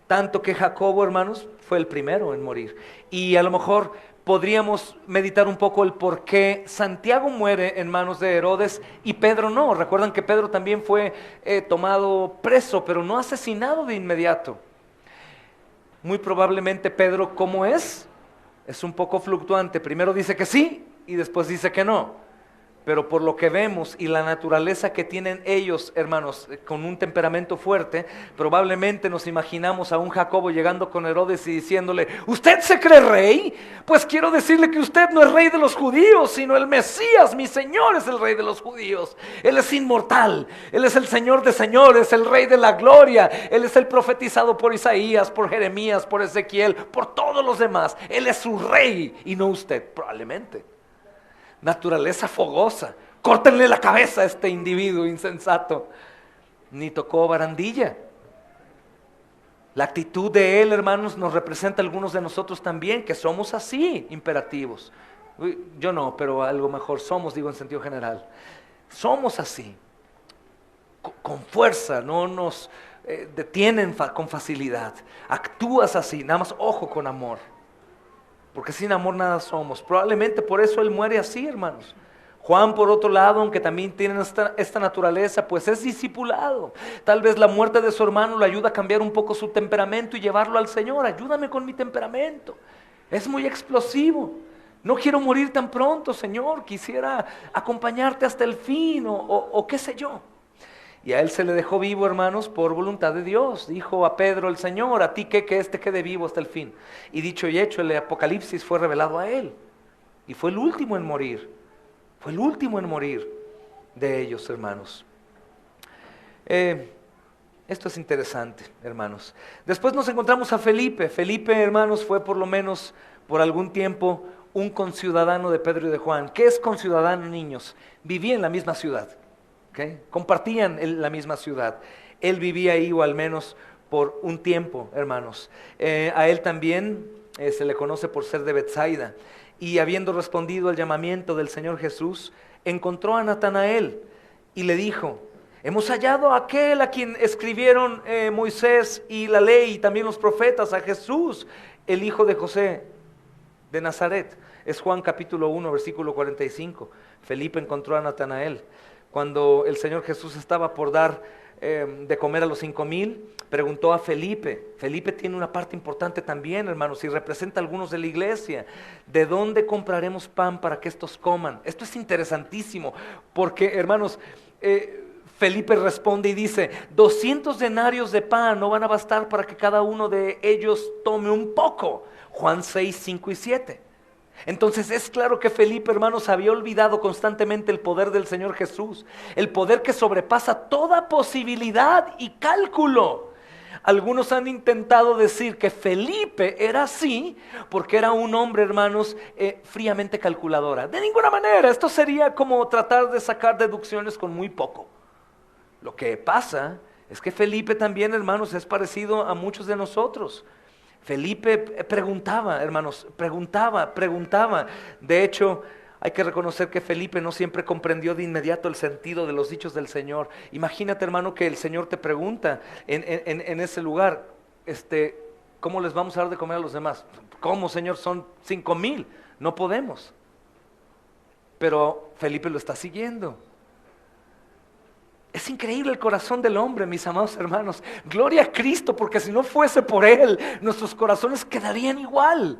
Tanto que Jacobo, hermanos, fue el primero en morir. Y a lo mejor podríamos meditar un poco el por qué Santiago muere en manos de Herodes y Pedro no. Recuerdan que Pedro también fue tomado preso, pero no asesinado de inmediato. Muy probablemente Pedro, ¿cómo es? Es un poco fluctuante. Primero dice que sí y después dice que no. Pero por lo que vemos y la naturaleza que tienen ellos, hermanos, con un temperamento fuerte, probablemente nos imaginamos a un Jacobo llegando con Herodes y diciéndole: ¿usted se cree rey? Pues quiero decirle que usted no es rey de los judíos, sino el Mesías, mi Señor es el rey de los judíos. Él es inmortal, Él es el Señor de señores, el Rey de la gloria. Él es el profetizado por Isaías, por Jeremías, por Ezequiel, por todos los demás. Él es su rey y no usted, probablemente. Naturaleza fogosa, córtenle la cabeza a este individuo insensato. Ni tocó barandilla. La actitud de él, hermanos, nos representa a algunos de nosotros también, que somos así, imperativos. Yo no, pero a lo mejor somos, digo en sentido general. Somos así, con fuerza, no nos detienen con facilidad. Actúas así, nada más ojo con amor. Porque sin amor nada somos. Probablemente por eso él muere así, hermanos. Juan, por otro lado, aunque también tiene esta naturaleza, pues es discipulado. Tal vez la muerte de su hermano le ayuda a cambiar un poco su temperamento y llevarlo al Señor. Ayúdame con mi temperamento. Es muy explosivo. No quiero morir tan pronto, Señor. Quisiera acompañarte hasta el fin o qué sé yo. Y a él se le dejó vivo, hermanos, por voluntad de Dios. Dijo a Pedro el Señor: a ti que este quede vivo hasta el fin. Y dicho y hecho, el Apocalipsis fue revelado a él. Y fue el último en morir. Fue el último en morir de ellos, hermanos. Esto es interesante, hermanos. Después nos encontramos a Felipe. Felipe, hermanos, fue por lo menos por algún tiempo un conciudadano de Pedro y de Juan. ¿Qué es conciudadano, niños? Vivía en la misma ciudad. ¿Okay? Compartían la misma ciudad. Él vivía ahí, o al menos por un tiempo, hermanos. A él también se le conoce por ser de Betsaida. Y habiendo respondido al llamamiento del Señor Jesús, encontró a Natanael y le dijo: hemos hallado a aquel a quien escribieron Moisés y la ley y también los profetas, a Jesús, el hijo de José de Nazaret. Es Juan capítulo 1, versículo 45. Felipe encontró a Natanael. Cuando el Señor Jesús estaba por dar de comer a los 5,000, preguntó a Felipe. Felipe tiene una parte importante también, hermanos, y representa a algunos de la iglesia. ¿De dónde compraremos pan para que estos coman? Esto es interesantísimo, porque, hermanos, Felipe responde y dice: 200 denarios de pan no van a bastar para que cada uno de ellos tome un poco. Juan 6, 5 y 7. Entonces es claro que Felipe, hermanos, había olvidado constantemente el poder del Señor Jesús, el poder que sobrepasa toda posibilidad y cálculo. Algunos han intentado decir que Felipe era así porque era un hombre, hermanos, fríamente calculadora. De ninguna manera, esto sería como tratar de sacar deducciones con muy poco. Lo que pasa es que Felipe también, hermanos, es parecido a muchos de nosotros. Felipe preguntaba, hermanos, preguntaba. De hecho, hay que reconocer que Felipe no siempre comprendió de inmediato el sentido de los dichos del Señor. Imagínate, hermano, que el Señor te pregunta en ese lugar, ¿cómo les vamos a dar de comer a los demás? ¿Cómo, Señor? Son 5,000, no podemos. Pero Felipe lo está siguiendo. Es increíble el corazón del hombre, mis amados hermanos. Gloria a Cristo, porque si no fuese por Él, nuestros corazones quedarían igual.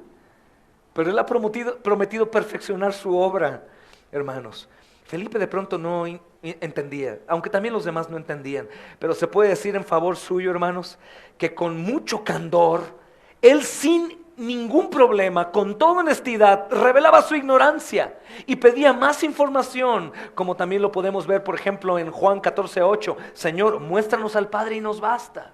Pero Él ha prometido perfeccionar su obra, hermanos. Felipe de pronto no entendía, aunque también los demás no entendían. Pero se puede decir en favor suyo, hermanos, que con mucho candor, Él sin ningún problema, con toda honestidad, revelaba su ignorancia y pedía más información, como también lo podemos ver, por ejemplo, en Juan 14:8. Señor, muéstranos al Padre y nos basta.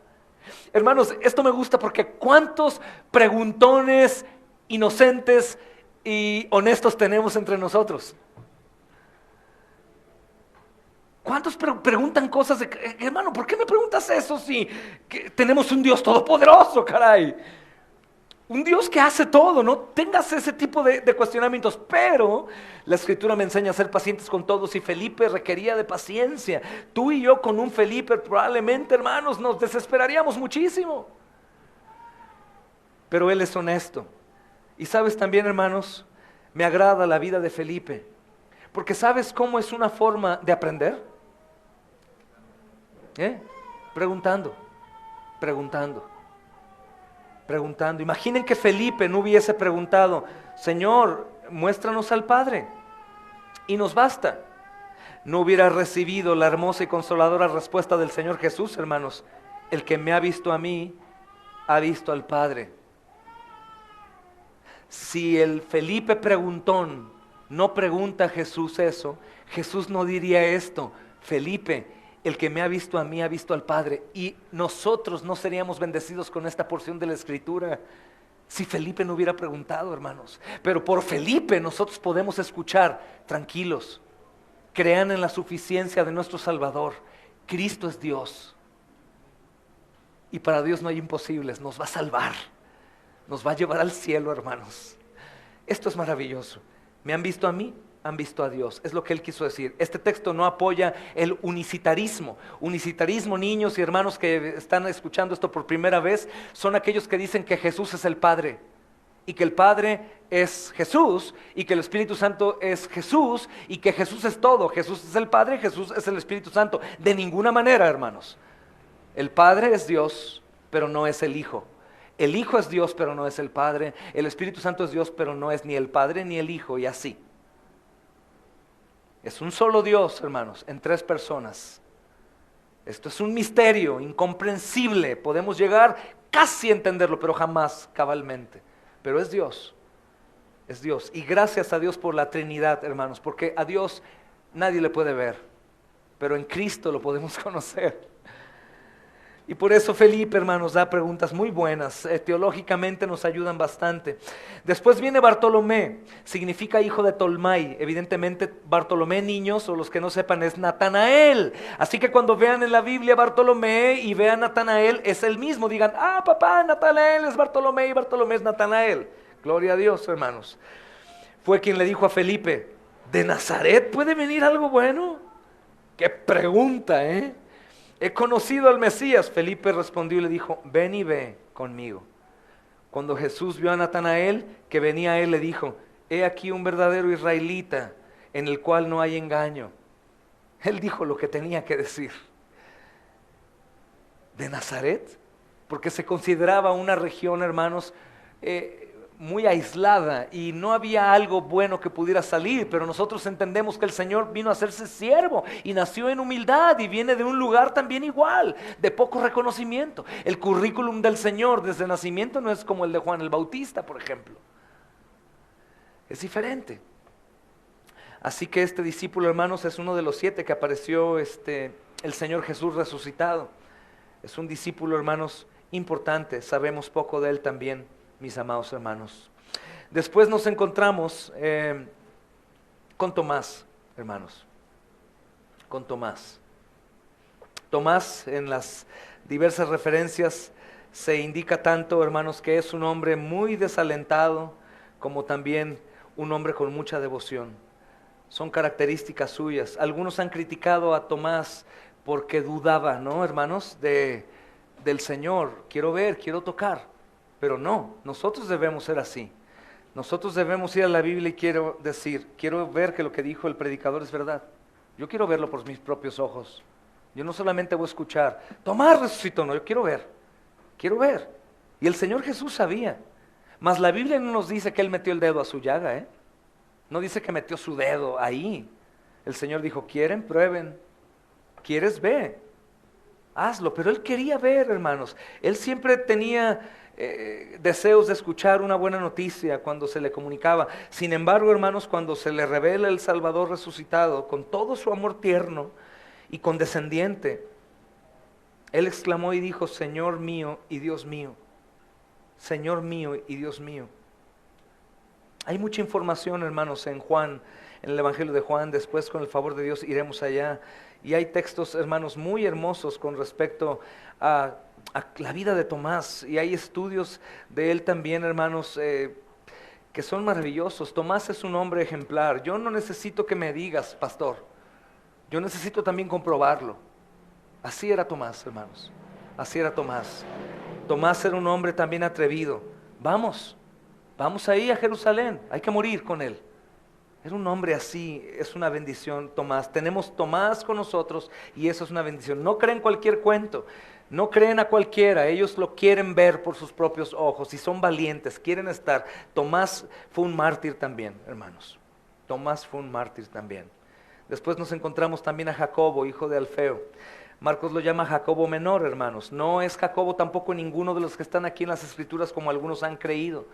Hermanos, esto me gusta porque cuántos preguntones inocentes y honestos tenemos entre nosotros. ¿Cuántos preguntan cosas de, hermano, ¿por qué me preguntas eso si tenemos un Dios todopoderoso, caray? un Dios que hace todo, no tengas ese tipo de cuestionamientos, pero la Escritura me enseña a ser pacientes con todos y Felipe requería de paciencia. Tú y yo con un Felipe probablemente, hermanos, nos desesperaríamos muchísimo, pero él es honesto. Y sabes también, hermanos, me agrada la vida de Felipe, porque ¿sabes cómo es una forma de aprender? Preguntando. Imaginen que Felipe no hubiese preguntado, Señor, muéstranos al Padre, y nos basta. No hubiera recibido la hermosa y consoladora respuesta del Señor Jesús, hermanos. El que me ha visto a mí, ha visto al Padre. Si el Felipe preguntón no pregunta a Jesús eso, Jesús no diría esto: Felipe, el que me ha visto a mí ha visto al Padre. Y nosotros no seríamos bendecidos con esta porción de la Escritura si Felipe no hubiera preguntado, hermanos. Pero por Felipe nosotros podemos escuchar: tranquilos, crean en la suficiencia de nuestro Salvador. Cristo es Dios, y para Dios no hay imposibles. Nos va a salvar, nos va a llevar al cielo, hermanos. Esto es maravilloso. Me han visto a mí, han visto a Dios. Es lo que él quiso decir. Este texto no apoya el unicitarismo. Unicitarismo, niños y hermanos que están escuchando esto por primera vez, son aquellos que dicen que Jesús es el Padre, y que el Padre es Jesús, y que el Espíritu Santo es Jesús, y que Jesús es todo. Jesús es el Padre, Jesús es el Espíritu Santo. De ninguna manera, hermanos. El Padre es Dios, pero no es el Hijo. El Hijo es Dios, pero no es el Padre. El Espíritu Santo es Dios, pero no es ni el Padre ni el Hijo, y así. Es un solo Dios, hermanos, en tres personas. Esto es un misterio incomprensible. Podemos llegar casi a entenderlo, pero jamás cabalmente. Pero es Dios. Es Dios. Y gracias a Dios por la Trinidad, hermanos, porque a Dios nadie le puede ver, pero en Cristo lo podemos conocer. Y por eso Felipe, hermanos, da preguntas muy buenas, teológicamente nos ayudan bastante. Después viene Bartolomé, significa hijo de Tolmai. Evidentemente Bartolomé, niños, o los que no sepan, es Natanael. Así que cuando vean en la Biblia Bartolomé y vean Natanael, es el mismo. Digan: ah, papá, Natanael es Bartolomé y Bartolomé es Natanael. Gloria a Dios, hermanos. Fue quien le dijo a Felipe: ¿de Nazaret puede venir algo bueno? ¡Qué pregunta, eh! He conocido al Mesías. Felipe respondió y le dijo: ven y ve conmigo. Cuando Jesús vio a Natanael que venía a él, le dijo: he aquí un verdadero israelita en el cual no hay engaño. Él dijo lo que tenía que decir. ¿De Nazaret? Porque se consideraba una región, hermanos, muy aislada, y no había algo bueno que pudiera salir. Pero nosotros entendemos que el Señor vino a hacerse siervo y nació en humildad, y viene de un lugar también igual, de poco reconocimiento. El currículum del Señor desde nacimiento no es como el de Juan el Bautista, por ejemplo. Es diferente. Así que este discípulo, hermanos, es uno de los 7 que apareció el Señor Jesús resucitado. Es un discípulo, hermanos, importante. Sabemos poco de él también, mis amados hermanos. Después nos encontramos con Tomás, hermanos. Con Tomás. Tomás, en las diversas referencias se indica tanto, hermanos, que es un hombre muy desalentado, como también un hombre con mucha devoción. Son características suyas. Algunos han criticado a Tomás porque dudaba, ¿no, hermanos? Del Señor. Quiero ver, quiero tocar. Pero no, nosotros debemos ser así. Nosotros debemos ir a la Biblia y quiero ver que lo que dijo el predicador es verdad. Yo quiero verlo por mis propios ojos. Yo no solamente voy a escuchar: Tomás resucitó. No, yo quiero ver. Y el Señor Jesús sabía. Mas la Biblia no nos dice que Él metió el dedo a su llaga, ¿eh? No dice que metió su dedo ahí. El Señor dijo: ¿quieren? Prueben. ¿Quieres? Ve. Hazlo. Pero Él quería ver, hermanos. Él siempre tenía deseos de escuchar una buena noticia cuando se le comunicaba. Sin embargo, hermanos, cuando se le revela el Salvador resucitado, con todo su amor tierno y condescendiente, Él exclamó y dijo: Señor mío y Dios mío. Señor mío y Dios mío. Hay mucha información, hermanos, en Juan, en el Evangelio de Juan. Después, con el favor de Dios, iremos allá. Y hay textos, hermanos, muy hermosos con respecto a a la vida de Tomás, y hay estudios de él también, hermanos, que son maravillosos. Tomás es un hombre ejemplar. Yo no necesito que me digas, pastor, yo necesito también comprobarlo. Así era Tomás, hermanos, así era Tomás. Tomás era un hombre también atrevido. Vamos ahí a Jerusalén, hay que morir con él. Era un hombre así, es una bendición Tomás. Tenemos Tomás con nosotros y eso es una bendición. No creen cualquier cuento, no creen a cualquiera, ellos lo quieren ver por sus propios ojos y son valientes, quieren estar. Tomás fue un mártir también, hermanos. Tomás fue un mártir también. Después nos encontramos también a Jacobo, hijo de Alfeo. Marcos lo llama Jacobo menor, hermanos. No es Jacobo tampoco ninguno de los que están aquí en las escrituras como algunos han creído.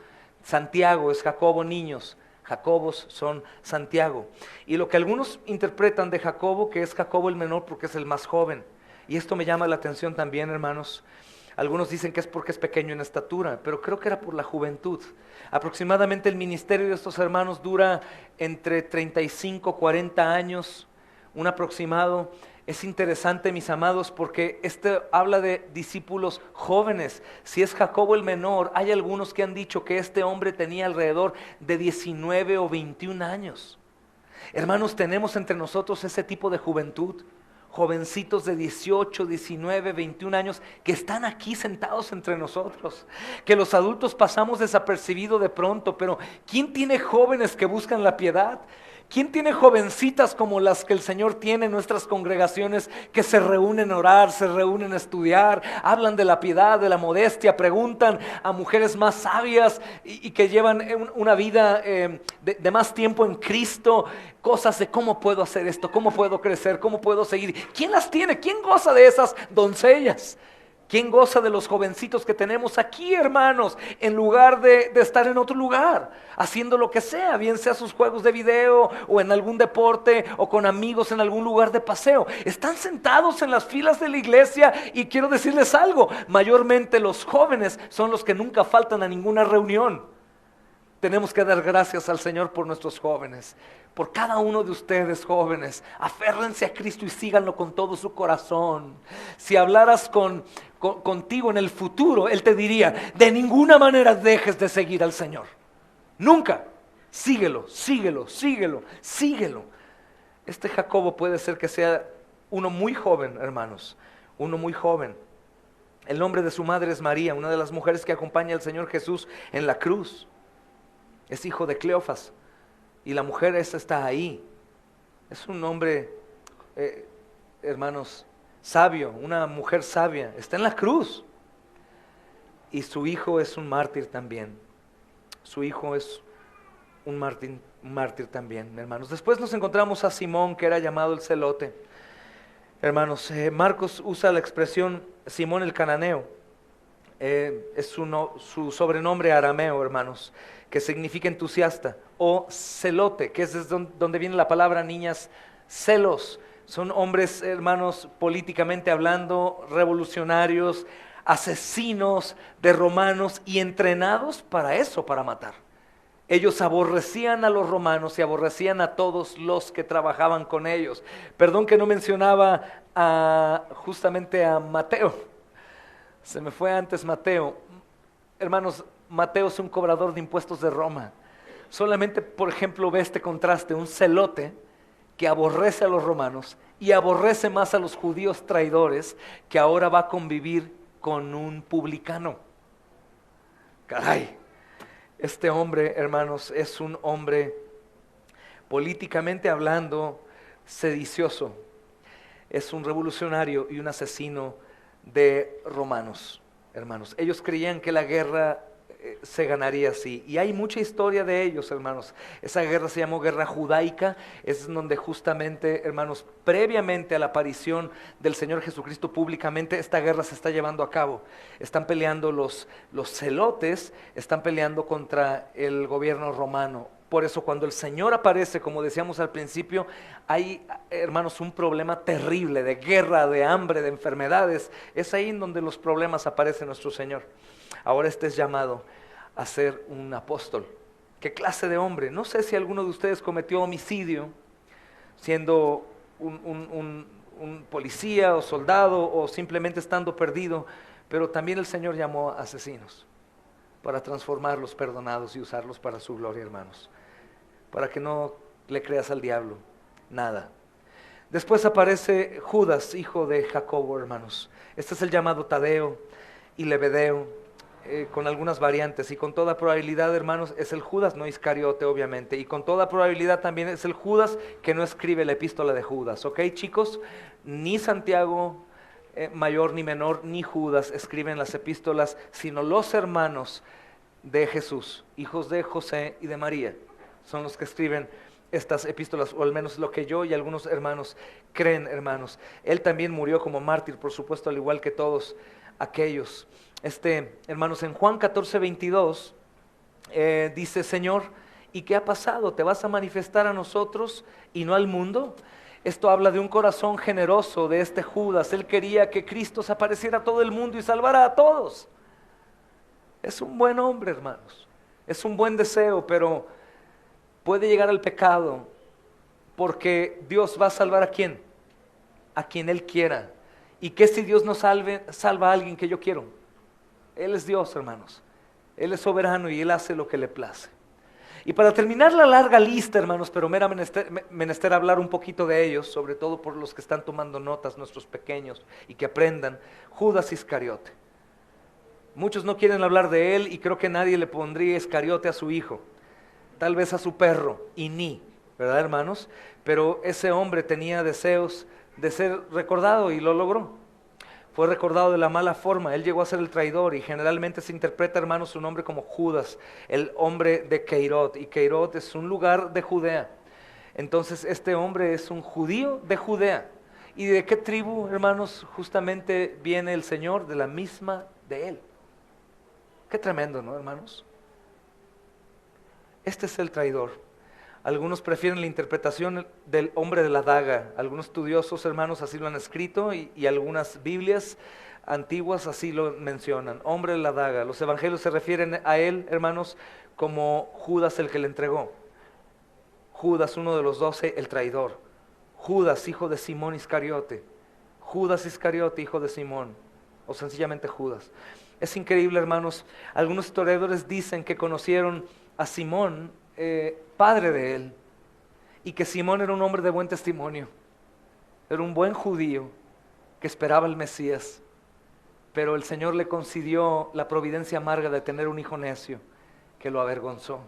Santiago es Jacobo, niños. Jacobos son Santiago. Y lo que algunos interpretan de Jacobo, que es Jacobo el menor porque es el más joven. Y esto me llama la atención también, hermanos. Algunos dicen que es porque es pequeño en estatura, pero creo que era por la juventud. Aproximadamente el ministerio de estos hermanos dura entre 35, 40 años, un aproximado. Es interesante, mis amados, porque habla de discípulos jóvenes. Si es Jacobo el menor, hay algunos que han dicho que este hombre tenía alrededor de 19 o 21 años. Hermanos, tenemos entre nosotros ese tipo de juventud. Jovencitos de 18, 19, 21 años que están aquí sentados entre nosotros. Que los adultos pasamos desapercibido de pronto, pero ¿quién tiene jóvenes que buscan la piedad? ¿Quién tiene jovencitas como las que el Señor tiene en nuestras congregaciones que se reúnen a orar, se reúnen a estudiar, hablan de la piedad, de la modestia, preguntan a mujeres más sabias y que llevan una vida de más tiempo en Cristo, cosas de cómo puedo hacer esto, cómo puedo crecer, cómo puedo seguir? ¿Quién las tiene? ¿Quién goza de esas doncellas? ¿Quién goza de los jovencitos que tenemos aquí, hermanos? En lugar de estar en otro lugar, haciendo lo que sea, bien sea sus juegos de video o en algún deporte o con amigos en algún lugar de paseo. Están sentados en las filas de la iglesia y quiero decirles algo, mayormente los jóvenes son los que nunca faltan a ninguna reunión. Tenemos que dar gracias al Señor por nuestros jóvenes, por cada uno de ustedes jóvenes. Aférrense a Cristo y síganlo con todo su corazón. Si hablaras contigo en el futuro, Él te diría, de ninguna manera dejes de seguir al Señor. Nunca. Síguelo, síguelo, síguelo, síguelo. Este Jacobo puede ser que sea uno muy joven, hermanos, uno muy joven. El nombre de su madre es María, una de las mujeres que acompaña al Señor Jesús en la cruz. Es hijo de Cleofas y la mujer esa está ahí. Es un hombre, hermanos, sabio, una mujer sabia. Está en la cruz. Y su hijo es un mártir también. Su hijo es un mártir también, hermanos. Después nos encontramos a Simón, que era llamado el celote. Hermanos, Marcos usa la expresión Simón el cananeo. Es su sobrenombre arameo, hermanos, que significa entusiasta, o celote, que es desde donde viene la palabra, niñas, celos. Son hombres, hermanos, políticamente hablando, revolucionarios, asesinos de romanos y entrenados para eso, para matar. Ellos aborrecían a los romanos y aborrecían a todos los que trabajaban con ellos. Perdón que no mencionaba justamente a Mateo. Se me fue antes Mateo. Hermanos, Mateo es un cobrador de impuestos de Roma. Solamente, por ejemplo, ve este contraste, un celote que aborrece a los romanos y aborrece más a los judíos traidores, que ahora va a convivir con un publicano. Caray, este hombre, hermanos, es un hombre políticamente hablando sedicioso. Es un revolucionario y un asesino de romanos, hermanos. Ellos creían que la guerra se ganaría así, y hay mucha historia de ellos, hermanos. Esa guerra se llamó guerra judaica, es donde justamente, hermanos, previamente a la aparición del Señor Jesucristo públicamente, esta guerra se está llevando a cabo. Están peleando los celotes, están peleando contra el gobierno romano. Por eso cuando el Señor aparece, como decíamos al principio, hay, hermanos, un problema terrible de guerra, de hambre, de enfermedades. Es ahí en donde los problemas aparece nuestro Señor. Ahora este es llamado a ser un apóstol. ¿Qué clase de hombre? No sé si alguno de ustedes cometió homicidio siendo un policía o soldado o simplemente estando perdido, Pero también el Señor llamó a asesinos para transformar los perdonados y usarlos para su gloria, hermanos. Para que no le creas al diablo, nada. Después aparece Judas, hijo de Jacobo, hermanos. Este es el llamado Tadeo y Lebedeo, con algunas variantes, y con toda probabilidad, hermanos, es el Judas, no Iscariote, obviamente, y con toda probabilidad también es el Judas que no escribe la epístola de Judas, ¿ok, chicos? Ni Santiago mayor ni menor, ni Judas escriben las epístolas, sino los hermanos de Jesús, hijos de José y de María, son los que escriben estas epístolas, o al menos lo que yo y algunos hermanos creen, hermanos. Él también murió como mártir, por supuesto, al igual que todos aquellos. Hermanos, en Juan 14:22 dice: Señor, ¿y qué ha pasado? ¿Te vas a manifestar a nosotros y no al mundo? Esto habla de un corazón generoso de este Judas. Él quería que Cristo se apareciera a todo el mundo y salvara a todos. Es un buen hombre, hermanos. Es un buen deseo, pero puede llegar al pecado, porque Dios va a salvar ¿a quién? A quien Él quiera. ¿Y qué si Dios no salva a alguien que yo quiero? Él es Dios, hermanos. Él es soberano y Él hace lo que le place. Y para terminar la larga lista, hermanos, pero mera menester hablar un poquito de ellos, sobre todo por los que están tomando notas, nuestros pequeños, y que aprendan, Judas Iscariote. Muchos no quieren hablar de él, y creo que nadie le pondría Iscariote a su hijo, tal vez a su perro, y ni, ¿verdad, hermanos? Pero ese hombre tenía deseos de ser recordado y lo logró. Fue recordado de la mala forma, él llegó a ser el traidor, y generalmente se interpreta, hermanos, su nombre como Judas, el hombre de Keirot, y Keirot es un lugar de Judea. Entonces este hombre es un judío de Judea. ¿Y de qué tribu, hermanos, justamente viene el Señor? De la misma de él. Qué tremendo, ¿no, hermanos? Este es el traidor. Algunos prefieren la interpretación del hombre de la daga. Algunos estudiosos, hermanos, así lo han escrito, y algunas Biblias antiguas así lo mencionan. Hombre de la daga. Los evangelios se refieren a él, hermanos, como Judas el que le entregó. Judas, uno de los 12, el traidor. Judas, hijo de Simón Iscariote. Judas Iscariote, hijo de Simón. O sencillamente Judas. Es increíble, hermanos. Algunos historiadores dicen que conocieron a Simón, padre de él, y que Simón era un hombre de buen testimonio, era un buen judío que esperaba el Mesías, pero el Señor le concedió la providencia amarga de tener un hijo necio que lo avergonzó.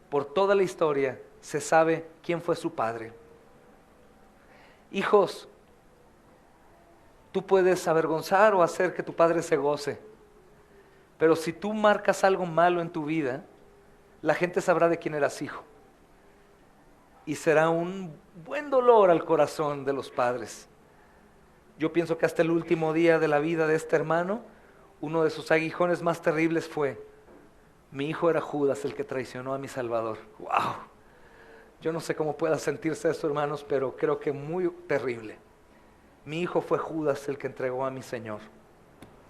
Por toda la historia se sabe quién fue su padre. Hijos, tú puedes avergonzar o hacer que tu padre se goce, pero si tú marcas algo malo en tu vida, la gente sabrá de quién eras hijo. Y será un buen dolor al corazón de los padres. Yo pienso que hasta el último día de la vida de este hermano, uno de sus aguijones más terribles fue: mi hijo era Judas el que traicionó a mi Salvador. ¡Wow! Yo no sé cómo pueda sentirse eso, hermanos, pero creo que muy terrible. Mi hijo fue Judas el que entregó a mi Señor.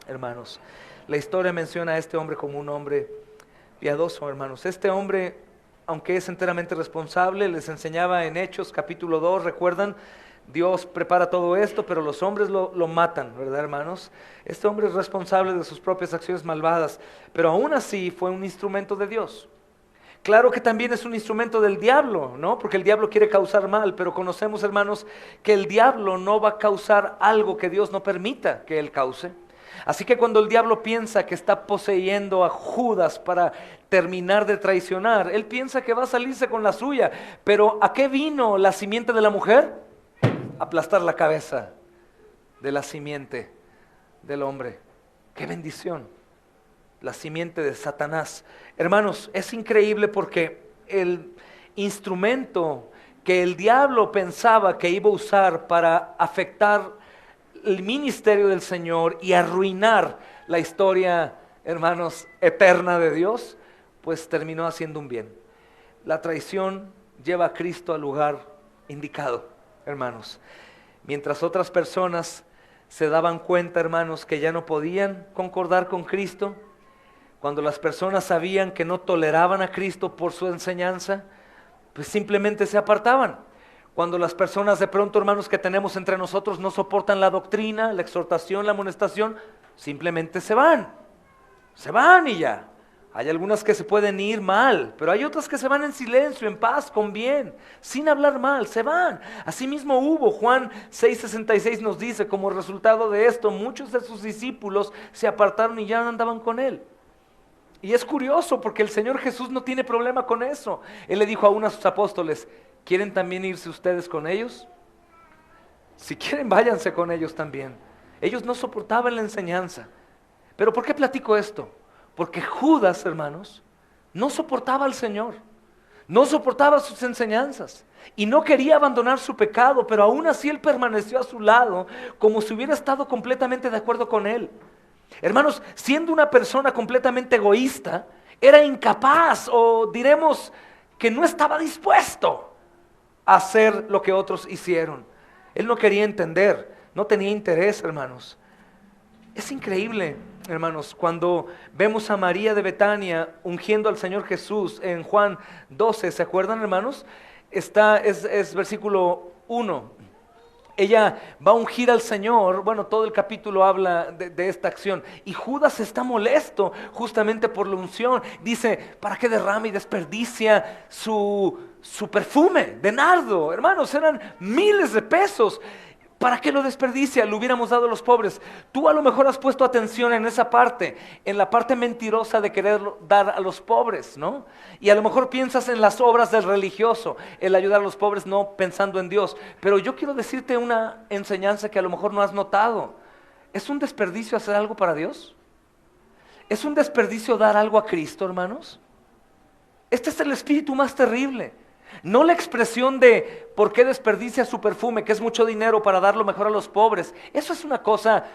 Hermanos, la historia menciona a este hombre como un hombre piadoso, hermanos. Este hombre, aunque es enteramente responsable, les enseñaba en Hechos capítulo 2, recuerdan, Dios prepara todo esto, pero los hombres lo matan, ¿verdad, hermanos? Este hombre es responsable de sus propias acciones malvadas, pero aún así fue un instrumento de Dios. Claro que también es un instrumento del diablo, ¿no? Porque el diablo quiere causar mal, pero conocemos, hermanos, que el diablo no va a causar algo que Dios no permita que él cause. Así que cuando el diablo piensa que está poseyendo a Judas para terminar de traicionar, él piensa que va a salirse con la suya. Pero ¿a qué vino la simiente de la mujer? Aplastar la cabeza de la simiente del hombre. ¡Qué bendición! La simiente de Satanás. Hermanos, es increíble porque el instrumento que el diablo pensaba que iba a usar para afectar el ministerio del Señor y arruinar la historia, hermanos, eterna de Dios, pues terminó haciendo un bien. La traición lleva a Cristo al lugar indicado, hermanos. Mientras otras personas se daban cuenta, hermanos, que ya no podían concordar con Cristo, cuando las personas sabían que no toleraban a Cristo por su enseñanza, pues simplemente se apartaban. Cuando las personas de pronto, hermanos, que tenemos entre nosotros no soportan la doctrina, la exhortación, la amonestación, simplemente se van y ya. Hay algunas que se pueden ir mal, pero hay otras que se van en silencio, en paz, con bien, sin hablar mal, se van. Asimismo hubo, Juan 6:66 nos dice, como resultado de esto, muchos de sus discípulos se apartaron y ya no andaban con él. Y es curioso porque el Señor Jesús no tiene problema con eso. Él le dijo a uno de sus apóstoles, ¿quieren también irse ustedes con ellos? Si quieren, váyanse con ellos también. Ellos no soportaban la enseñanza. ¿Pero por qué platico esto? Porque Judas, hermanos, no soportaba al Señor, no soportaba sus enseñanzas y no quería abandonar su pecado, pero aún así él permaneció a su lado como si hubiera estado completamente de acuerdo con él. Hermanos, siendo una persona completamente egoísta, era incapaz o diremos que no estaba dispuesto a hacer lo que otros hicieron. Él no quería entender, no tenía interés, hermanos. Es increíble, hermanos, cuando vemos a María de Betania ungiendo al Señor Jesús en Juan 12, ¿se acuerdan, hermanos? Es versículo 1. Ella va a ungir al Señor, bueno, todo el capítulo habla de esta acción. Y Judas está molesto justamente por la unción. Dice, ¿para qué derrama y desperdicia su perfume de nardo? Hermanos, eran miles de pesos. ¿Para qué lo desperdicia? Lo hubiéramos dado a los pobres. Tú a lo mejor has puesto atención en esa parte, en la parte mentirosa de querer dar a los pobres, ¿no? Y a lo mejor piensas en las obras del religioso, el ayudar a los pobres no pensando en Dios. Pero yo quiero decirte una enseñanza que a lo mejor no has notado. ¿Es un desperdicio hacer algo para Dios? ¿Es un desperdicio dar algo a Cristo, hermanos? Este es el espíritu más terrible. No la expresión de por qué desperdicia su perfume, que es mucho dinero para darlo mejor a los pobres. Eso es una cosa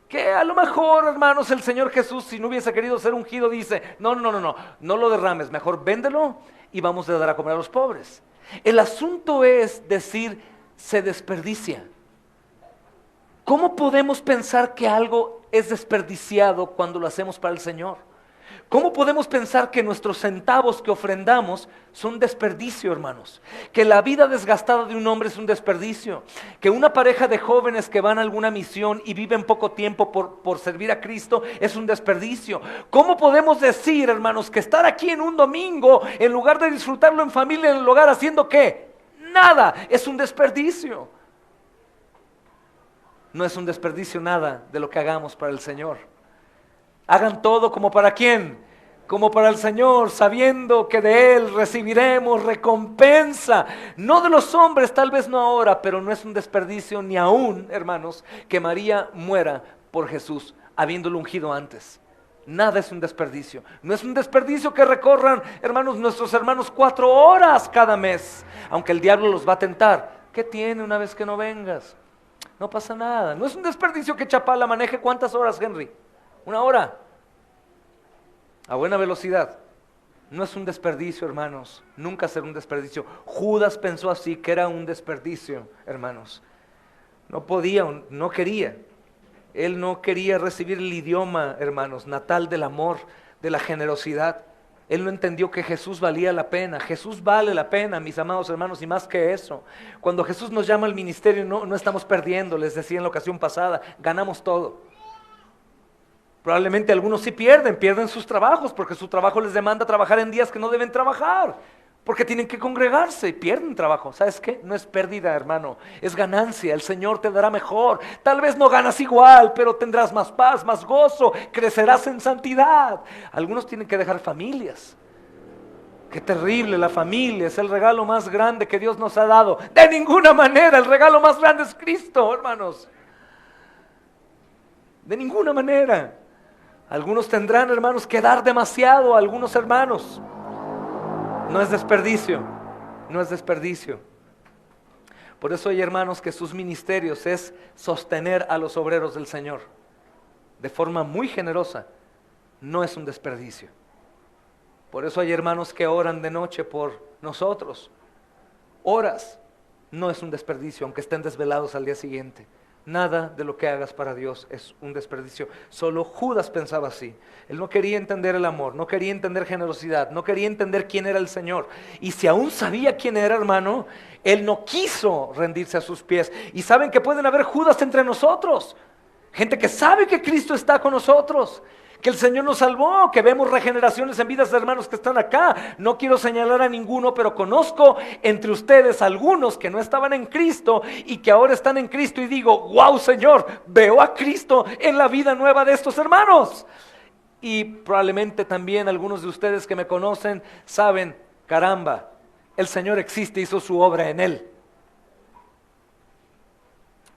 que a lo mejor, hermanos, el Señor Jesús, si no hubiese querido ser ungido, dice, no lo derrames, mejor véndelo y vamos a dar a comer a los pobres. El asunto es decir, se desperdicia. ¿Cómo podemos pensar que algo es desperdiciado cuando lo hacemos para el Señor? ¿Cómo podemos pensar que nuestros centavos que ofrendamos son desperdicio, hermanos? Que la vida desgastada de un hombre es un desperdicio. Que una pareja de jóvenes que van a alguna misión y viven poco tiempo por servir a Cristo es un desperdicio. ¿Cómo podemos decir, hermanos, que estar aquí en un domingo, en lugar de disfrutarlo en familia, en el hogar, haciendo qué? Nada, es un desperdicio. No es un desperdicio nada de lo que hagamos para el Señor. Hagan todo como para ¿quién? Como para el Señor, sabiendo que de Él recibiremos recompensa. No de los hombres, tal vez no ahora, pero no es un desperdicio ni aún, hermanos, que María muera por Jesús, habiéndolo ungido antes. Nada es un desperdicio. No es un desperdicio que recorran, hermanos, nuestros hermanos 4 horas cada mes, aunque el diablo los va a tentar. ¿Qué tiene una vez que no vengas? No pasa nada. No es un desperdicio que Chapala maneje. ¿Cuántas horas, Henry? 1 hora, a buena velocidad. No es un desperdicio, hermanos, nunca será un desperdicio. Judas pensó así, que era un desperdicio, hermanos. No podía, no quería. Él no quería recibir el idioma, hermanos, natal del amor, de la generosidad. Él no entendió que Jesús valía la pena. Jesús vale la pena, mis amados hermanos, y más que eso. Cuando Jesús nos llama al ministerio, no estamos perdiendo, les decía en la ocasión pasada, ganamos todo. Probablemente algunos sí pierden sus trabajos, porque su trabajo les demanda trabajar en días que no deben trabajar, porque tienen que congregarse y pierden trabajo. ¿Sabes qué? No es pérdida, hermano, es ganancia. El Señor te dará mejor. Tal vez no ganas igual, pero tendrás más paz, más gozo, crecerás en santidad. Algunos tienen que dejar familias. Qué terrible, la familia es el regalo más grande que Dios nos ha dado. De ninguna manera, el regalo más grande es Cristo, hermanos. De ninguna manera. Algunos tendrán, hermanos, que dar demasiado a algunos hermanos. No es desperdicio, no es desperdicio. Por eso hay hermanos que sus ministerios es sostener a los obreros del Señor de forma muy generosa. No es un desperdicio. Por eso hay hermanos que oran de noche por nosotros. Horas, no es un desperdicio, aunque estén desvelados al día siguiente. Nada de lo que hagas para Dios es un desperdicio. Solo Judas pensaba así. Él no quería entender el amor, no quería entender generosidad, no quería entender quién era el Señor. Y si aún sabía quién era, hermano, él no quiso rendirse a sus pies. Y saben que pueden haber Judas entre nosotros. Gente que sabe que Cristo está con nosotros, que el Señor nos salvó, que vemos regeneraciones en vidas de hermanos que están acá. No quiero señalar a ninguno, pero conozco entre ustedes algunos que no estaban en Cristo y que ahora están en Cristo, y digo, wow, Señor, veo a Cristo en la vida nueva de estos hermanos. Y probablemente también algunos de ustedes que me conocen saben, caramba, el Señor existe, hizo su obra en él.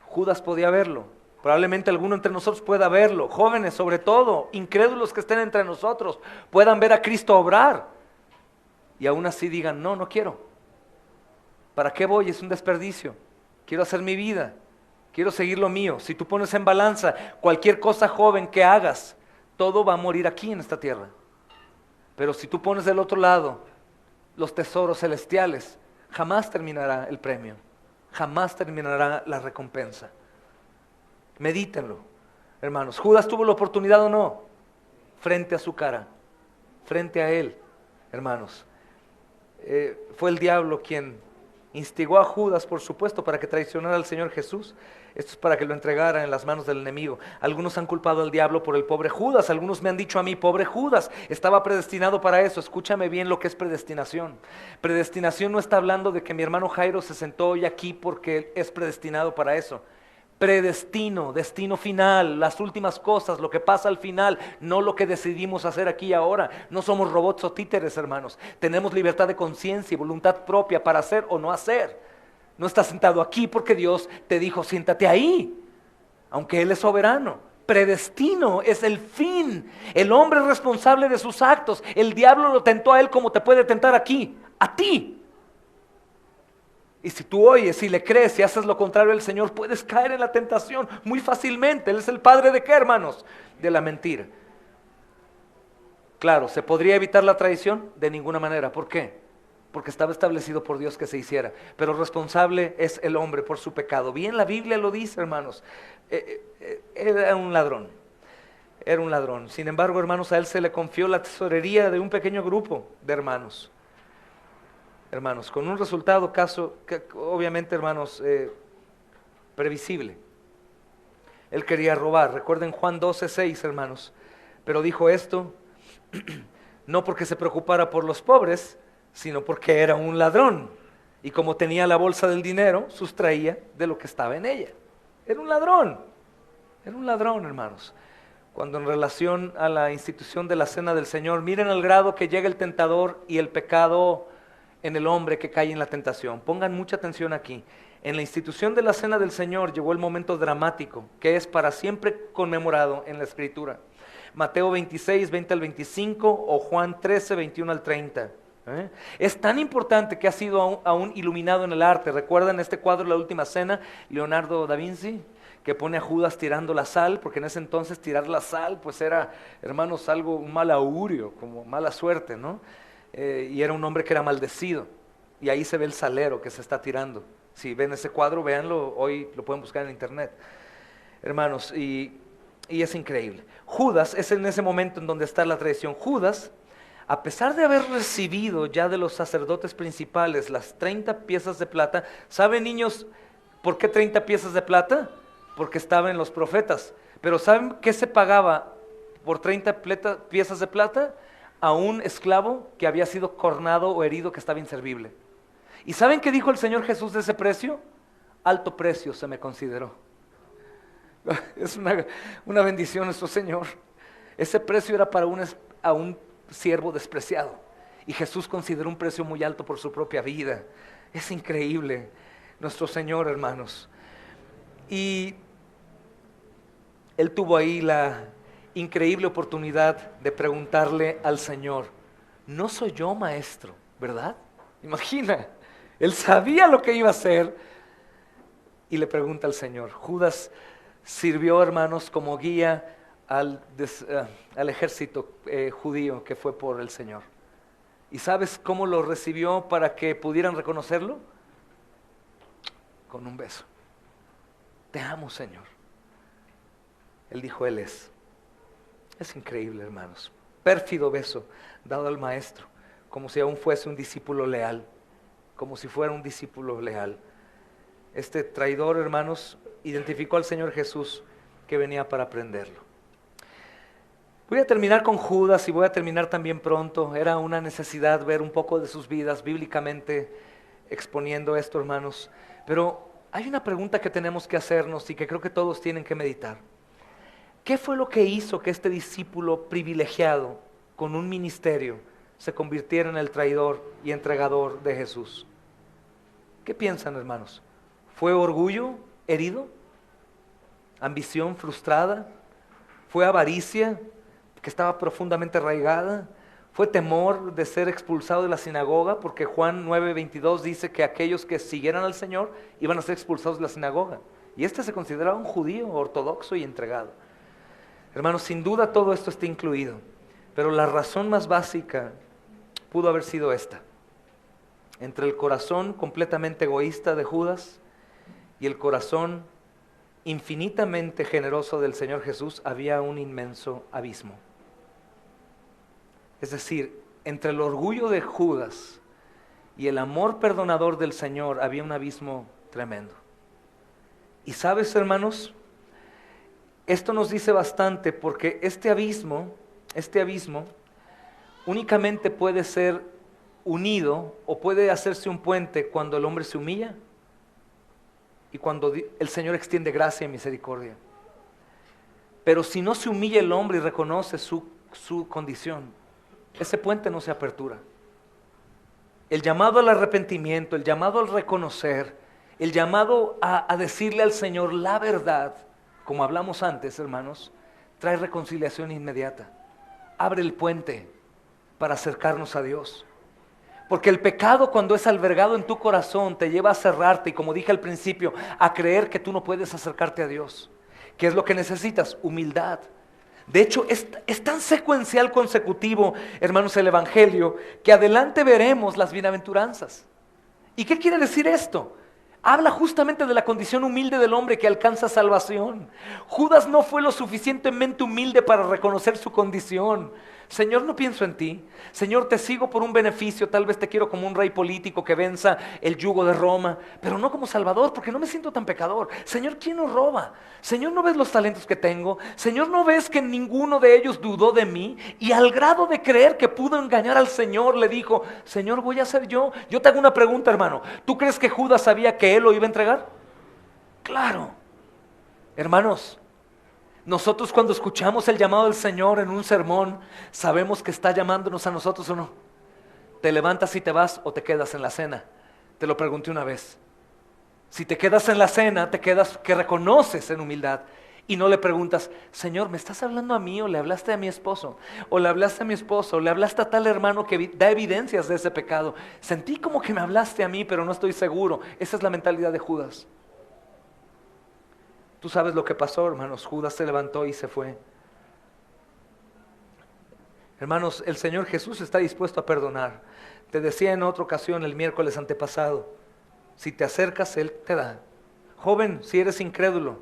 Judas podía verlo. Probablemente alguno entre nosotros pueda verlo, jóvenes sobre todo, incrédulos que estén entre nosotros, puedan ver a Cristo obrar y aún así digan, no quiero. ¿Para qué voy? Es un desperdicio. Quiero hacer mi vida, quiero seguir lo mío. Si tú pones en balanza cualquier cosa joven que hagas, todo va a morir aquí en esta tierra. Pero si tú pones del otro lado los tesoros celestiales, jamás terminará el premio, jamás terminará la recompensa. Medítenlo, hermanos. ¿Judas tuvo la oportunidad o no? Frente a su cara, frente a él, hermanos. Fue el diablo quien instigó a Judas, por supuesto, para que traicionara al Señor Jesús. Esto es para que lo entregara en las manos del enemigo. Algunos han culpado al diablo por el pobre Judas. Algunos me han dicho a mí, pobre Judas, estaba predestinado para eso. Escúchame bien lo que es predestinación. Predestinación no está hablando de que mi hermano Jairo se sentó hoy aquí porque es predestinado para eso. Predestino, destino final, las últimas cosas, lo que pasa al final, no lo que decidimos hacer aquí y ahora. No somos robots o títeres, hermanos. Tenemos libertad de conciencia y voluntad propia para hacer o no hacer. No estás sentado aquí porque Dios te dijo, siéntate ahí, aunque Él es soberano. Predestino es el fin. El hombre es responsable de sus actos. El diablo lo tentó a él como te puede tentar aquí, a ti. Y si tú oyes y le crees y haces lo contrario al Señor, puedes caer en la tentación muy fácilmente. Él es el padre de qué, hermanos? De la mentira. Claro, ¿se podría evitar la traición? De ninguna manera. ¿Por qué? Porque estaba establecido por Dios que se hiciera. Pero responsable es el hombre por su pecado. Bien, la Biblia lo dice, hermanos. Era un ladrón. Era un ladrón. Sin embargo, hermanos, a él se le confió la tesorería de un pequeño grupo de hermanos. Hermanos, con un resultado obviamente, hermanos, previsible. Él quería robar. Recuerden Juan 12:6, hermanos. Pero dijo esto, no porque se preocupara por los pobres, sino porque era un ladrón. Y como tenía la bolsa del dinero, sustraía de lo que estaba en ella. Era un ladrón. Era un ladrón, hermanos. Cuando en relación a la institución de la cena del Señor, miren el grado que llega el tentador y el pecado en el hombre que cae en la tentación. Pongan mucha atención aquí. En la institución de la cena del Señor llegó el momento dramático, que es para siempre conmemorado en la Escritura. Mateo 26, 20 al 25 o Juan 13, 21 al 30. Es tan importante que ha sido aún iluminado en el arte. ¿Recuerdan este cuadro, La Última Cena, Leonardo da Vinci? Que pone a Judas tirando la sal, porque en ese entonces tirar la sal pues era, hermanos, un mal augurio, como mala suerte, ¿no? Y era un hombre que era maldecido, y ahí se ve el salero que se está tirando. Si ven ese cuadro, véanlo, hoy lo pueden buscar en internet, hermanos, y es increíble. Judas es en ese momento en donde está la traición. Judas, a pesar de haber recibido ya de los sacerdotes principales las 30 piezas de plata, ¿saben, niños, por qué 30 piezas de plata? Porque estaba en los profetas. Pero ¿saben qué se pagaba por 30 piezas de plata? A un esclavo que había sido cornado o herido, que estaba inservible. ¿Y saben qué dijo el Señor Jesús de ese precio? Alto precio se me consideró. Es una bendición nuestro Señor. Ese precio era para a un siervo despreciado. Y Jesús consideró un precio muy alto por su propia vida. Es increíble nuestro Señor, hermanos. Y Él tuvo ahí la increíble oportunidad de preguntarle al Señor, no soy yo maestro, ¿verdad? Imagina, Él sabía lo que iba a hacer y le pregunta al Señor. Judas sirvió, hermanos, como guía al ejército judío que fue por el Señor. ¿Y sabes cómo lo recibió para que pudieran reconocerlo? Con un beso. Te amo, Señor. Él dijo, Él es. Es increíble, hermanos. Pérfido beso dado al maestro, como si aún fuese un discípulo leal, como si fuera un discípulo leal. Este traidor, hermanos, identificó al Señor Jesús, que venía para prenderlo. Voy a terminar con Judas y voy a terminar también pronto. Era una necesidad ver un poco de sus vidas bíblicamente exponiendo esto, hermanos. Pero hay una pregunta que tenemos que hacernos y que creo que todos tienen que meditar. ¿Qué fue lo que hizo que este discípulo privilegiado con un ministerio se convirtiera en el traidor y entregador de Jesús? ¿Qué piensan, hermanos? ¿Fue orgullo herido? ¿Ambición frustrada? ¿Fue avaricia que estaba profundamente arraigada? ¿Fue temor de ser expulsado de la sinagoga? Porque Juan 9:22 dice que aquellos que siguieran al Señor iban a ser expulsados de la sinagoga. Y este se consideraba un judío ortodoxo y entregado. Hermanos, sin duda todo esto está incluido, pero la razón más básica pudo haber sido esta. Entre el corazón completamente egoísta de Judas y el corazón infinitamente generoso del Señor Jesús había un inmenso abismo. Es decir, entre el orgullo de Judas y el amor perdonador del Señor había un abismo tremendo. Y sabes, hermanos, esto nos dice bastante porque este abismo únicamente puede ser unido o puede hacerse un puente cuando el hombre se humilla y cuando el Señor extiende gracia y misericordia. Pero si no se humilla el hombre y reconoce su condición, ese puente no se apertura. El llamado al arrepentimiento, el llamado al reconocer, el llamado a decirle al Señor la verdad, como hablamos antes, hermanos, trae reconciliación inmediata. Abre el puente para acercarnos a Dios. Porque el pecado, cuando es albergado en tu corazón, te lleva a cerrarte y, como dije al principio, a creer que tú no puedes acercarte a Dios. ¿Qué es lo que necesitas? Humildad. De hecho, es tan secuencial, consecutivo, hermanos, el Evangelio, que adelante veremos las bienaventuranzas. ¿Y qué quiere decir esto? Habla justamente de la condición humilde del hombre que alcanza salvación. Judas no fue lo suficientemente humilde para reconocer su condición. Señor, no pienso en ti. Señor, te sigo por un beneficio. Tal vez te quiero como un rey político que venza el yugo de Roma, pero no como Salvador, porque no me siento tan pecador. Señor, ¿quién nos roba? Señor, ¿no ves los talentos que tengo? Señor, ¿no ves que ninguno de ellos dudó de mí? Y al grado de creer que pudo engañar al Señor, le dijo: Señor, voy a ser yo. Yo te hago una pregunta, hermano. ¿Tú crees que Judas sabía que él lo iba a entregar? Claro. Hermanos, nosotros cuando escuchamos el llamado del Señor en un sermón, sabemos que está llamándonos a nosotros o no. ¿Te levantas y te vas o te quedas en la cena? Te lo pregunté una vez. Si te quedas en la cena, te quedas que reconoces en humildad y no le preguntas: Señor, ¿me estás hablando a mí o le hablaste a mi esposo? O le hablaste a mi esposo, o le hablaste a tal hermano que da evidencias de ese pecado. Sentí como que me hablaste a mí, pero no estoy seguro. Esa es la mentalidad de Judas. Tú sabes lo que pasó, hermanos. Judas se levantó y se fue. Hermanos, el Señor Jesús está dispuesto a perdonar. Te decía en otra ocasión el miércoles antepasado, si te acercas, Él te da. Joven, si eres incrédulo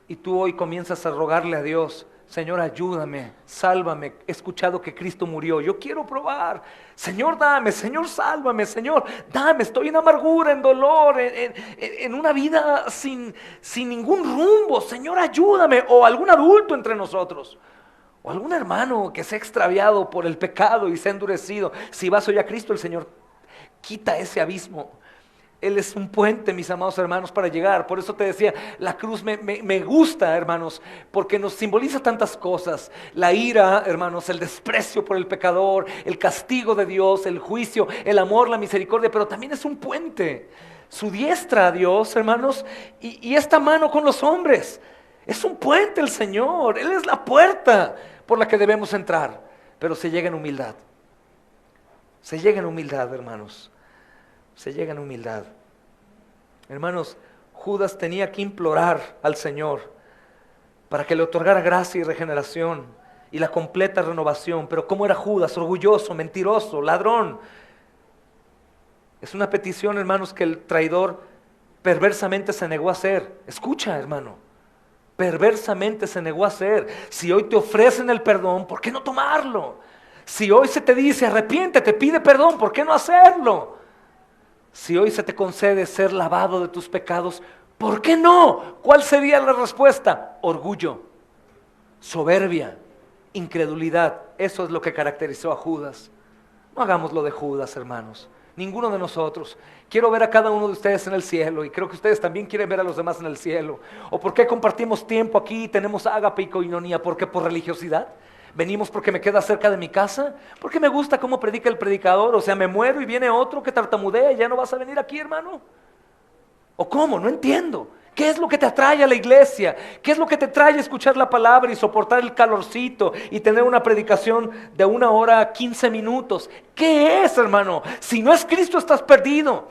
y tú hoy comienzas a rogarle a Dios: Señor, ayúdame, sálvame, he escuchado que Cristo murió, yo quiero probar. Señor, dame, Señor, sálvame, Señor, dame, estoy en amargura, en dolor, en una vida sin ningún rumbo. Señor, ayúdame. O algún adulto entre nosotros, o algún hermano que se ha extraviado por el pecado y se ha endurecido. Si vas hoy a Cristo, el Señor quita ese abismo. Él es un puente, mis amados hermanos, para llegar. Por eso te decía, la cruz me gusta, hermanos, porque nos simboliza tantas cosas. La ira, hermanos, el desprecio por el pecador, el castigo de Dios, el juicio, el amor, la misericordia, pero también es un puente. Su diestra a Dios, hermanos, y esta mano con los hombres. Es un puente el Señor. Él es la puerta por la que debemos entrar, pero se llega en humildad. Se llega en humildad, hermanos. Se llega en humildad. Hermanos, Judas tenía que implorar al Señor para que le otorgara gracia y regeneración y la completa renovación. Pero ¿cómo era Judas? Orgulloso, mentiroso, ladrón. Es una petición, hermanos, que el traidor perversamente se negó a hacer. Escucha, hermano, perversamente se negó a hacer. Si hoy te ofrecen el perdón, ¿por qué no tomarlo? Si hoy se te dice arrepiéntete, pide perdón, ¿por qué no hacerlo? Si hoy se te concede ser lavado de tus pecados, ¿Por qué no? ¿Cuál sería la respuesta? Orgullo, soberbia, incredulidad. Eso es lo que caracterizó a Judas. No hagamos lo de Judas, hermanos. Ninguno de nosotros. Quiero ver a cada uno de ustedes en el cielo, y creo que ustedes también quieren ver a los demás en el cielo. ¿O por qué compartimos tiempo aquí y tenemos ágape y coinonía? ¿Por qué? ¿Por religiosidad? ¿Venimos porque me queda cerca de mi casa? ¿Porque me gusta cómo predica el predicador? O sea, me muero y viene otro que tartamudea y ya no vas a venir aquí, hermano. ¿O cómo? No entiendo. ¿Qué es lo que te atrae a la iglesia? ¿Qué es lo que te trae a escuchar la palabra y soportar el calorcito y tener una predicación de 1 hora 15 minutos? ¿Qué es, hermano? Si no es Cristo, estás perdido.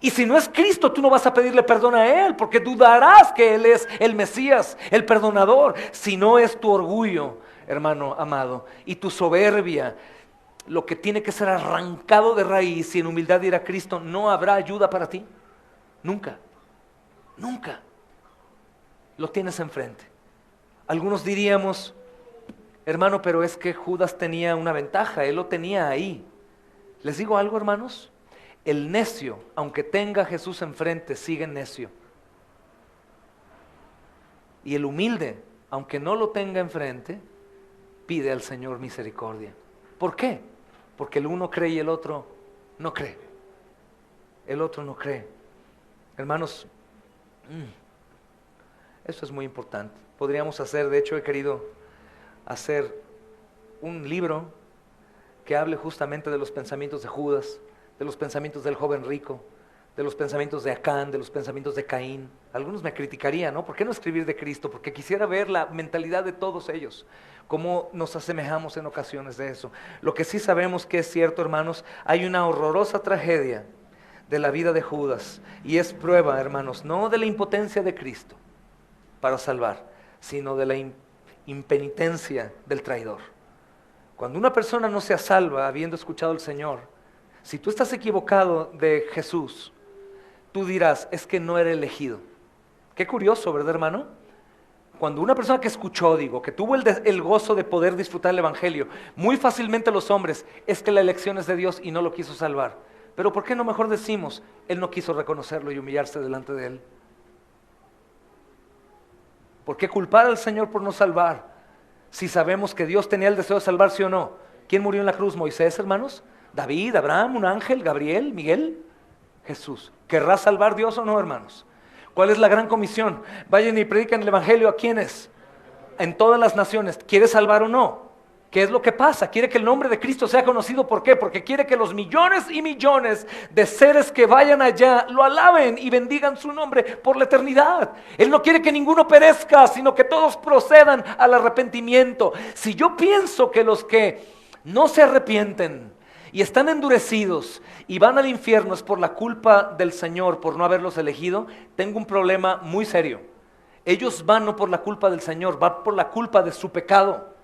Y si no es Cristo, tú no vas a pedirle perdón a Él, porque dudarás que Él es el Mesías, el perdonador. Si no es tu orgullo, hermano amado, y tu soberbia, lo que tiene que ser arrancado de raíz y en humildad ir a Cristo, no habrá ayuda para ti. Nunca, nunca. Lo tienes enfrente. Algunos diríamos, hermano, pero es que Judas tenía una ventaja, él lo tenía ahí. Les digo algo, hermanos, el necio, aunque tenga a Jesús enfrente, sigue necio. Y el humilde, aunque no lo tenga enfrente, pide al Señor misericordia. ¿Por qué? Porque el uno cree y el otro no cree. El otro no cree. Hermanos, eso es muy importante. Podríamos hacer, de hecho he querido hacer un libro que hable justamente de los pensamientos de Judas, de los pensamientos del joven rico, de los pensamientos de Acán, de los pensamientos de Caín. Algunos me criticarían, ¿no? ¿Por qué no escribir de Cristo? Porque quisiera ver la mentalidad de todos ellos, cómo nos asemejamos en ocasiones de eso. Lo que sí sabemos que es cierto, hermanos, hay una horrorosa tragedia de la vida de Judas, y es prueba, hermanos, no de la impotencia de Cristo para salvar, sino de la impenitencia del traidor. Cuando una persona no se salva habiendo escuchado al Señor, si tú estás equivocado de Jesús, tú dirás, es que no era elegido. Qué curioso, ¿verdad, hermano? Cuando una persona que escuchó, que tuvo el gozo de poder disfrutar el Evangelio, muy fácilmente los hombres, es que la elección es de Dios y no lo quiso salvar. Pero ¿por qué no mejor decimos, Él no quiso reconocerlo y humillarse delante de Él? ¿Por qué culpar al Señor por no salvar? Si sabemos que Dios tenía el deseo de salvar, ¿sí o no? ¿Quién murió en la cruz? ¿Moisés, hermanos? ¿David, Abraham, un ángel, Gabriel, Miguel? Jesús. ¿Querrá salvar Dios o no, hermanos? ¿Cuál es la gran comisión? Vayan y predican el Evangelio, ¿a quiénes? En todas las naciones. ¿Quiere salvar o no? ¿Qué es lo que pasa? Quiere que el nombre de Cristo sea conocido. ¿Por qué? Porque quiere que los millones y millones de seres que vayan allá lo alaben y bendigan su nombre por la eternidad. Él no quiere que ninguno perezca, sino que todos procedan al arrepentimiento. Si yo pienso que los que no se arrepienten y están endurecidos y van al infierno es por la culpa del Señor, por no haberlos elegido, tengo un problema muy serio. Ellos van no por la culpa del Señor, van por la culpa de su pecado.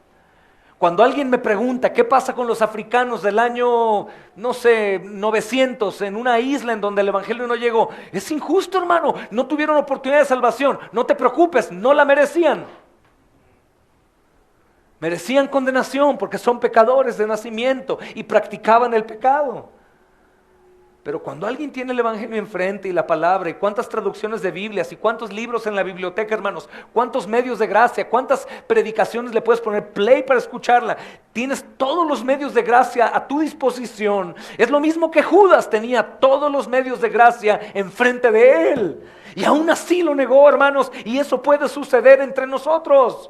Cuando alguien me pregunta qué pasa con los africanos del año, 900 en una isla en donde el evangelio no llegó, es injusto, hermano, no tuvieron oportunidad de salvación. No te preocupes, no la merecían. Merecían condenación porque son pecadores de nacimiento y practicaban el pecado. Pero cuando alguien tiene el evangelio enfrente y la palabra, y cuántas traducciones de Biblias, y cuántos libros en la biblioteca, hermanos, cuántos medios de gracia, cuántas predicaciones le puedes poner play para escucharla, tienes todos los medios de gracia a tu disposición. Es lo mismo que Judas tenía todos los medios de gracia enfrente de él, y aún así lo negó, hermanos, y eso puede suceder entre nosotros.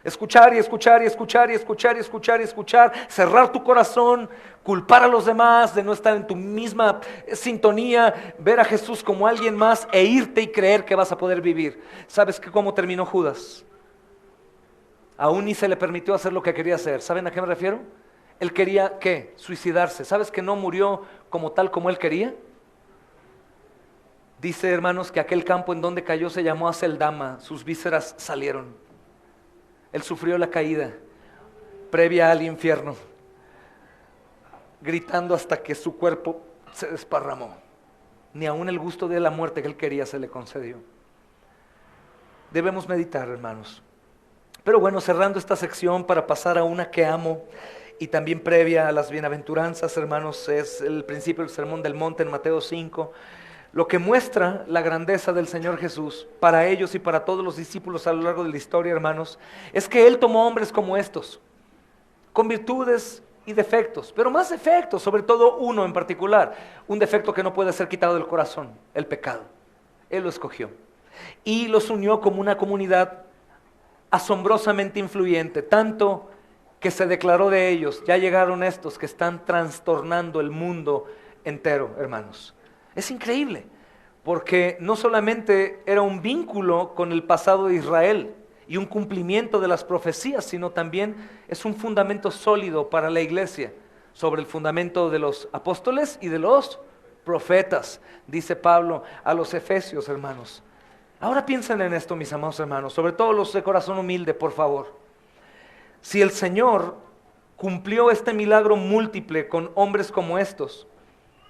Escuchar y escuchar y escuchar y escuchar y escuchar y escuchar, cerrar tu corazón, culpar a los demás de no estar en tu misma sintonía, ver a Jesús como alguien más e irte y creer que vas a poder vivir. ¿Sabes cómo terminó Judas? Aún ni se le permitió hacer lo que quería hacer. ¿Saben a qué me refiero? Él quería, ¿qué? Suicidarse. ¿Sabes que no murió como tal como él quería? Dice, hermanos, que aquel campo en donde cayó se llamó Aceldama, sus vísceras salieron. Él sufrió la caída previa al infierno, gritando hasta que su cuerpo se desparramó. Ni aun el gusto de la muerte que él quería se le concedió. Debemos meditar, hermanos. Pero bueno, cerrando esta sección para pasar a una que amo y también previa a las bienaventuranzas, hermanos, es el principio del Sermón del Monte en Mateo 5. lo que muestra la grandeza del Señor Jesús para ellos y para todos los discípulos a lo largo de la historia, hermanos, es que Él tomó hombres como estos, con virtudes y defectos, pero más defectos, sobre todo uno en particular, un defecto que no puede ser quitado del corazón, el pecado. Él lo escogió y los unió como una comunidad asombrosamente influyente, tanto que se declaró de ellos: ya llegaron estos que están trastornando el mundo entero, hermanos. Es increíble, porque no solamente era un vínculo con el pasado de Israel y un cumplimiento de las profecías, sino también es un fundamento sólido para la iglesia, sobre el fundamento de los apóstoles y de los profetas, dice Pablo a los efesios, hermanos. Ahora piensen en esto, mis amados hermanos, sobre todo los de corazón humilde, por favor. Si el Señor cumplió este milagro múltiple con hombres como estos,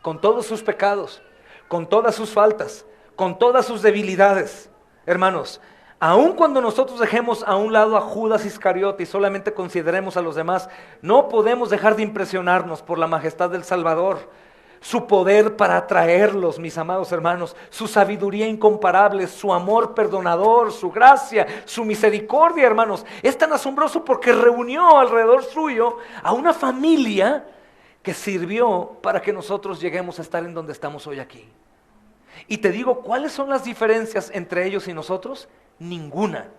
con todos sus pecados, con todas sus faltas, con todas sus debilidades, hermanos, aun cuando nosotros dejemos a un lado a Judas Iscariote y solamente consideremos a los demás, no podemos dejar de impresionarnos por la majestad del Salvador, su poder para atraerlos, mis amados hermanos, su sabiduría incomparable, su amor perdonador, su gracia, su misericordia, hermanos. Es tan asombroso porque reunió alrededor suyo a una familia que sirvió para que nosotros lleguemos a estar en donde estamos hoy aquí. Y te digo, ¿cuáles son las diferencias entre ellos y nosotros? Ninguna.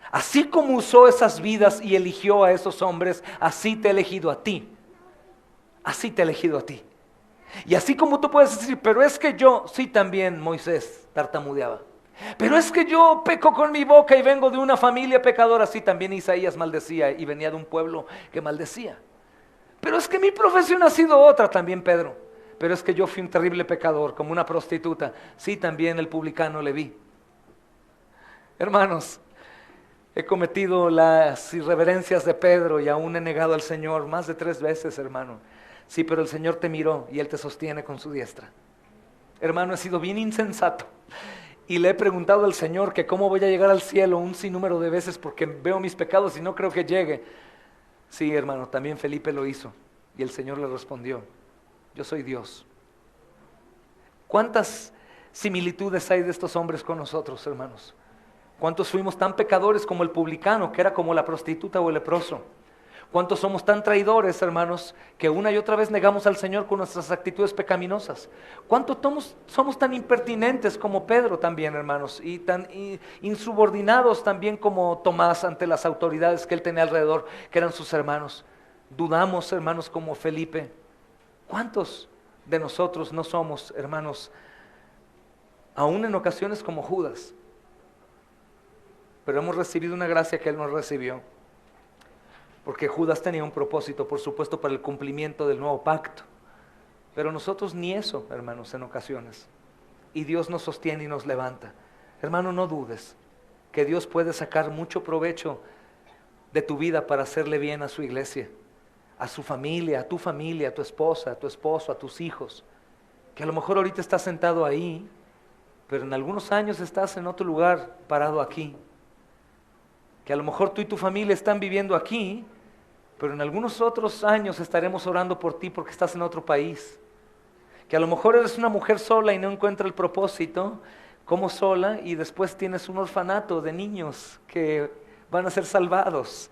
Así como usó esas vidas y eligió a esos hombres, así te he elegido a ti. Así te he elegido a ti. Y así como tú puedes decir, pero es que yo, sí, también Moisés tartamudeaba. Pero es que yo peco con mi boca y vengo de una familia pecadora, sí, también Isaías maldecía y venía de un pueblo que maldecía. Pero es que mi profesión ha sido otra, también Pedro. Pero es que yo fui un terrible pecador, como una prostituta, sí, también el publicano Leví. Hermanos, he cometido las irreverencias de Pedro y aún he negado al Señor más de 3 veces, hermano. Sí, pero el Señor te miró y Él te sostiene con su diestra. Hermano, he sido bien insensato y le he preguntado al Señor que cómo voy a llegar al cielo un sinnúmero de veces porque veo mis pecados y no creo que llegue. Sí, hermano, también Felipe lo hizo y el Señor le respondió: yo soy Dios. ¿Cuántas similitudes hay de estos hombres con nosotros, hermanos? ¿Cuántos fuimos tan pecadores como el publicano, que era como la prostituta o el leproso? ¿Cuántos somos tan traidores, hermanos, que una y otra vez negamos al Señor con nuestras actitudes pecaminosas? ¿Cuántos somos tan impertinentes como Pedro también, hermanos? Y tan insubordinados también como Tomás ante las autoridades que él tenía alrededor, que eran sus hermanos. Dudamos, hermanos, como Felipe. ¿Cuántos de nosotros no somos, hermanos, aún en ocasiones como Judas? Pero hemos recibido una gracia que él no recibió. Porque Judas tenía un propósito, por supuesto, para el cumplimiento del nuevo pacto. Pero nosotros ni eso, hermanos, en ocasiones. Y Dios nos sostiene y nos levanta. Hermano, no dudes que Dios puede sacar mucho provecho de tu vida para hacerle bien a su iglesia, a su familia, a tu esposa, a tu esposo, a tus hijos. Que a lo mejor ahorita estás sentado ahí, pero en algunos años estás en otro lugar, parado aquí. Que a lo mejor tú y tu familia están viviendo aquí, pero en algunos otros años estaremos orando por ti porque estás en otro país. Que a lo mejor eres una mujer sola y no encuentra el propósito, como sola, y después tienes un orfanato de niños que van a ser salvados.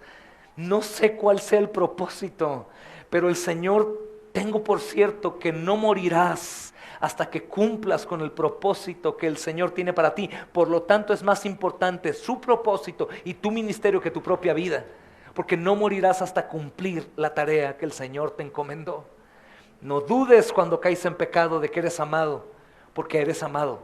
No sé cuál sea el propósito, pero el Señor, tengo por cierto que no morirás hasta que cumplas con el propósito que el Señor tiene para ti. Por lo tanto, es más importante su propósito y tu ministerio que tu propia vida, porque no morirás hasta cumplir la tarea que el Señor te encomendó. No dudes cuando caes en pecado de que eres amado, porque eres amado.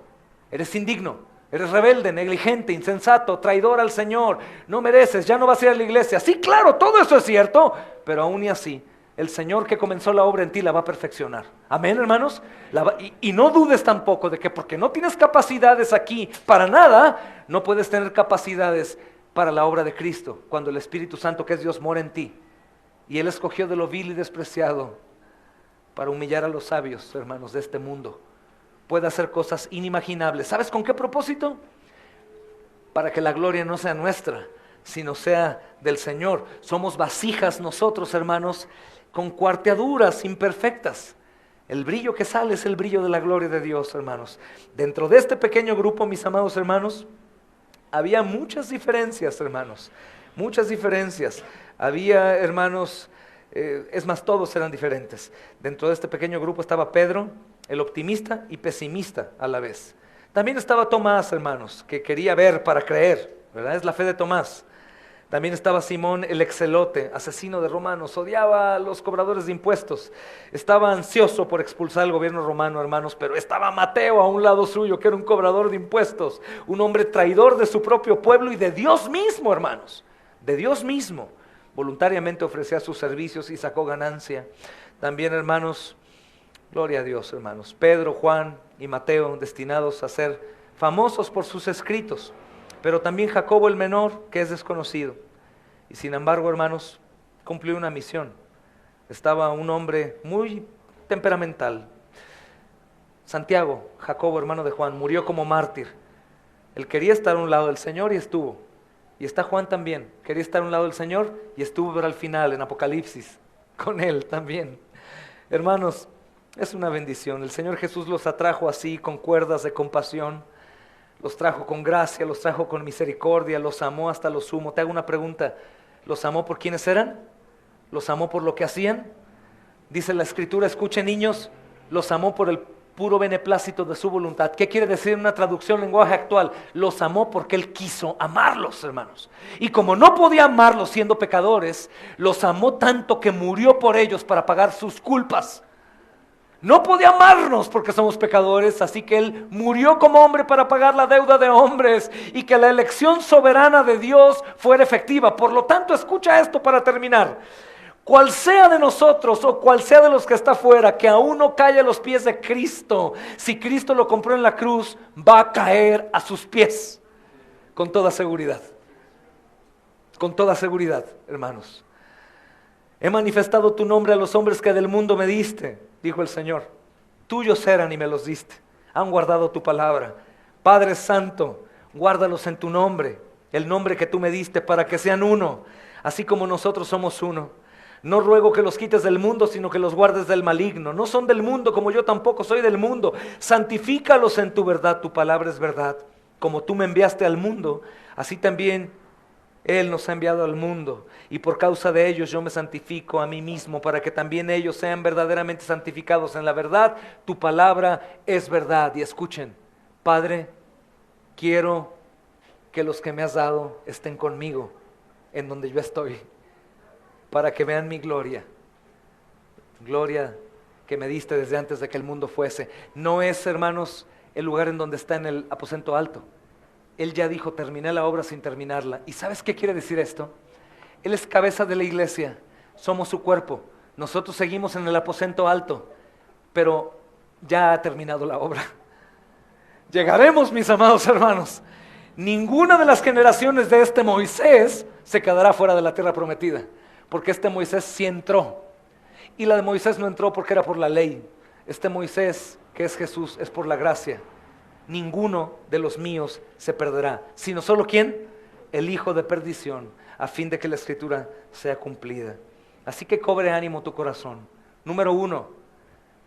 Eres indigno, eres rebelde, negligente, insensato, traidor al Señor, no mereces, ya no vas a ir a la iglesia. Sí, claro, todo eso es cierto, pero aún y así, el Señor que comenzó la obra en ti la va a perfeccionar. Amén, hermanos. Y no dudes tampoco de que porque no tienes capacidades aquí para nada, no puedes tener capacidades para la obra de Cristo, cuando el Espíritu Santo, que es Dios, mora en ti. Y Él escogió de lo vil y despreciado para humillar a los sabios, hermanos, de este mundo. Puede hacer cosas inimaginables. ¿Sabes con qué propósito? Para que la gloria no sea nuestra, sino sea del Señor. Somos vasijas nosotros, hermanos, con cuarteaduras imperfectas, El brillo que sale es el brillo de la gloria de Dios, hermanos. Dentro de este pequeño grupo, mis amados hermanos, había muchas diferencias, hermanos. Muchas diferencias. Había, hermanos, es más, todos eran diferentes. Dentro de este pequeño grupo estaba Pedro, el optimista y pesimista a la vez. También estaba Tomás, hermanos, que quería ver para creer, ¿verdad? Es la fe de Tomás. También estaba Simón el excelote, asesino de romanos, odiaba a los cobradores de impuestos. Estaba ansioso por expulsar al gobierno romano, hermanos, pero estaba Mateo a un lado suyo, que era un cobrador de impuestos, un hombre traidor de su propio pueblo y de Dios mismo, hermanos, de Dios mismo. Voluntariamente ofrecía sus servicios y sacó ganancia. También, hermanos, gloria a Dios, hermanos, Pedro, Juan y Mateo, destinados a ser famosos por sus escritos, pero también Jacobo el menor, que es desconocido. Y sin embargo, hermanos, cumplió una misión. Estaba un hombre muy temperamental. Santiago, Jacobo, hermano de Juan, murió como mártir. Él quería estar a un lado del Señor y estuvo. Y está Juan también, quería estar a un lado del Señor y estuvo, pero al final, en Apocalipsis, con él también. Hermanos, es una bendición. El Señor Jesús los atrajo así, con cuerdas de compasión. Los trajo con gracia, los trajo con misericordia, los amó hasta lo sumo. Te hago una pregunta, ¿los amó por quiénes eran? ¿Los amó por lo que hacían? Dice la Escritura, escuchen niños, los amó por el puro beneplácito de su voluntad. ¿Qué quiere decir en una traducción lenguaje actual? Los amó porque Él quiso amarlos, hermanos. Y como no podía amarlos siendo pecadores, los amó tanto que murió por ellos para pagar sus culpas. No podía amarnos porque somos pecadores, así que Él murió como hombre para pagar la deuda de hombres y que la elección soberana de Dios fuera efectiva. Por lo tanto, escucha esto para terminar. Cual sea de nosotros o cual sea de los que está afuera, que aún no cae a los pies de Cristo, si Cristo lo compró en la cruz, va a caer a sus pies, con toda seguridad. Con toda seguridad, hermanos. He manifestado tu nombre a los hombres que del mundo me diste, dijo el Señor. Tuyos eran y me los diste. Han guardado tu palabra. Padre Santo, guárdalos en tu nombre, el nombre que tú me diste, para que sean uno, así como nosotros somos uno. No ruego que los quites del mundo, sino que los guardes del maligno. No son del mundo, como yo tampoco soy del mundo. Santifícalos en tu verdad, tu palabra es verdad. Como tú me enviaste al mundo, así también Él nos ha enviado al mundo, y por causa de ellos yo me santifico a mí mismo, para que también ellos sean verdaderamente santificados en la verdad. Tu palabra es verdad. Y escuchen, Padre, quiero que los que me has dado estén conmigo en donde yo estoy, para que vean mi gloria, gloria que me diste desde antes de que el mundo fuese. No es, hermanos, el lugar en donde está en el aposento alto. Él ya dijo, terminé la obra sin terminarla. ¿Y sabes qué quiere decir esto? Él es cabeza de la iglesia, somos su cuerpo. Nosotros seguimos en el aposento alto, pero ya ha terminado la obra. Llegaremos, mis amados hermanos. Ninguna de las generaciones de este Moisés se quedará fuera de la tierra prometida, porque este Moisés sí entró. Y la de Moisés no entró porque era por la ley. Este Moisés, que es Jesús, es por la gracia. Ninguno de los míos se perderá, sino solo ¿quién? El hijo de perdición, a fin de que la escritura sea cumplida. Así que cobre ánimo tu corazón. Número 1,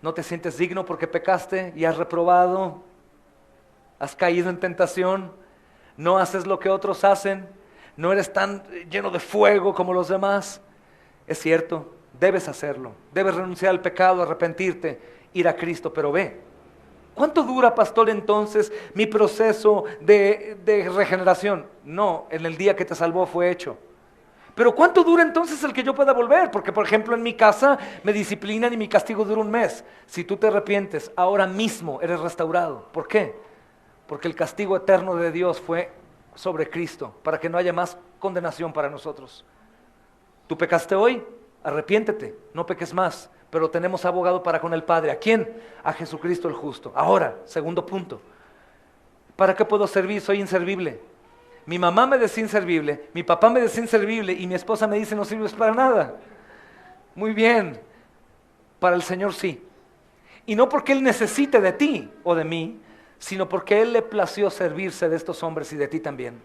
no te sientes digno porque pecaste y has reprobado, has caído en tentación, no haces lo que otros hacen, no eres tan lleno de fuego como los demás. Es cierto, debes hacerlo, debes renunciar al pecado, arrepentirte, ir a Cristo, pero ve. ¿Cuánto dura, pastor, entonces mi proceso de regeneración? No, en el día que te salvó fue hecho. Pero ¿cuánto dura entonces el que yo pueda volver? Porque, por ejemplo, en mi casa me disciplinan y mi castigo dura un mes. Si tú te arrepientes, ahora mismo eres restaurado. ¿Por qué? Porque el castigo eterno de Dios fue sobre Cristo, para que no haya más condenación para nosotros. ¿Tú pecaste hoy? Arrepiéntete, no peques más. Pero tenemos abogado para con el Padre. ¿A quién? A Jesucristo el justo. Ahora, segundo punto. ¿Para qué puedo servir? Soy inservible. Mi mamá me decía inservible, mi papá me decía inservible y mi esposa me dice no sirves para nada. Muy bien, para el Señor sí. Y no porque Él necesite de ti o de mí, sino porque Él le plació servirse de estos hombres y de ti también.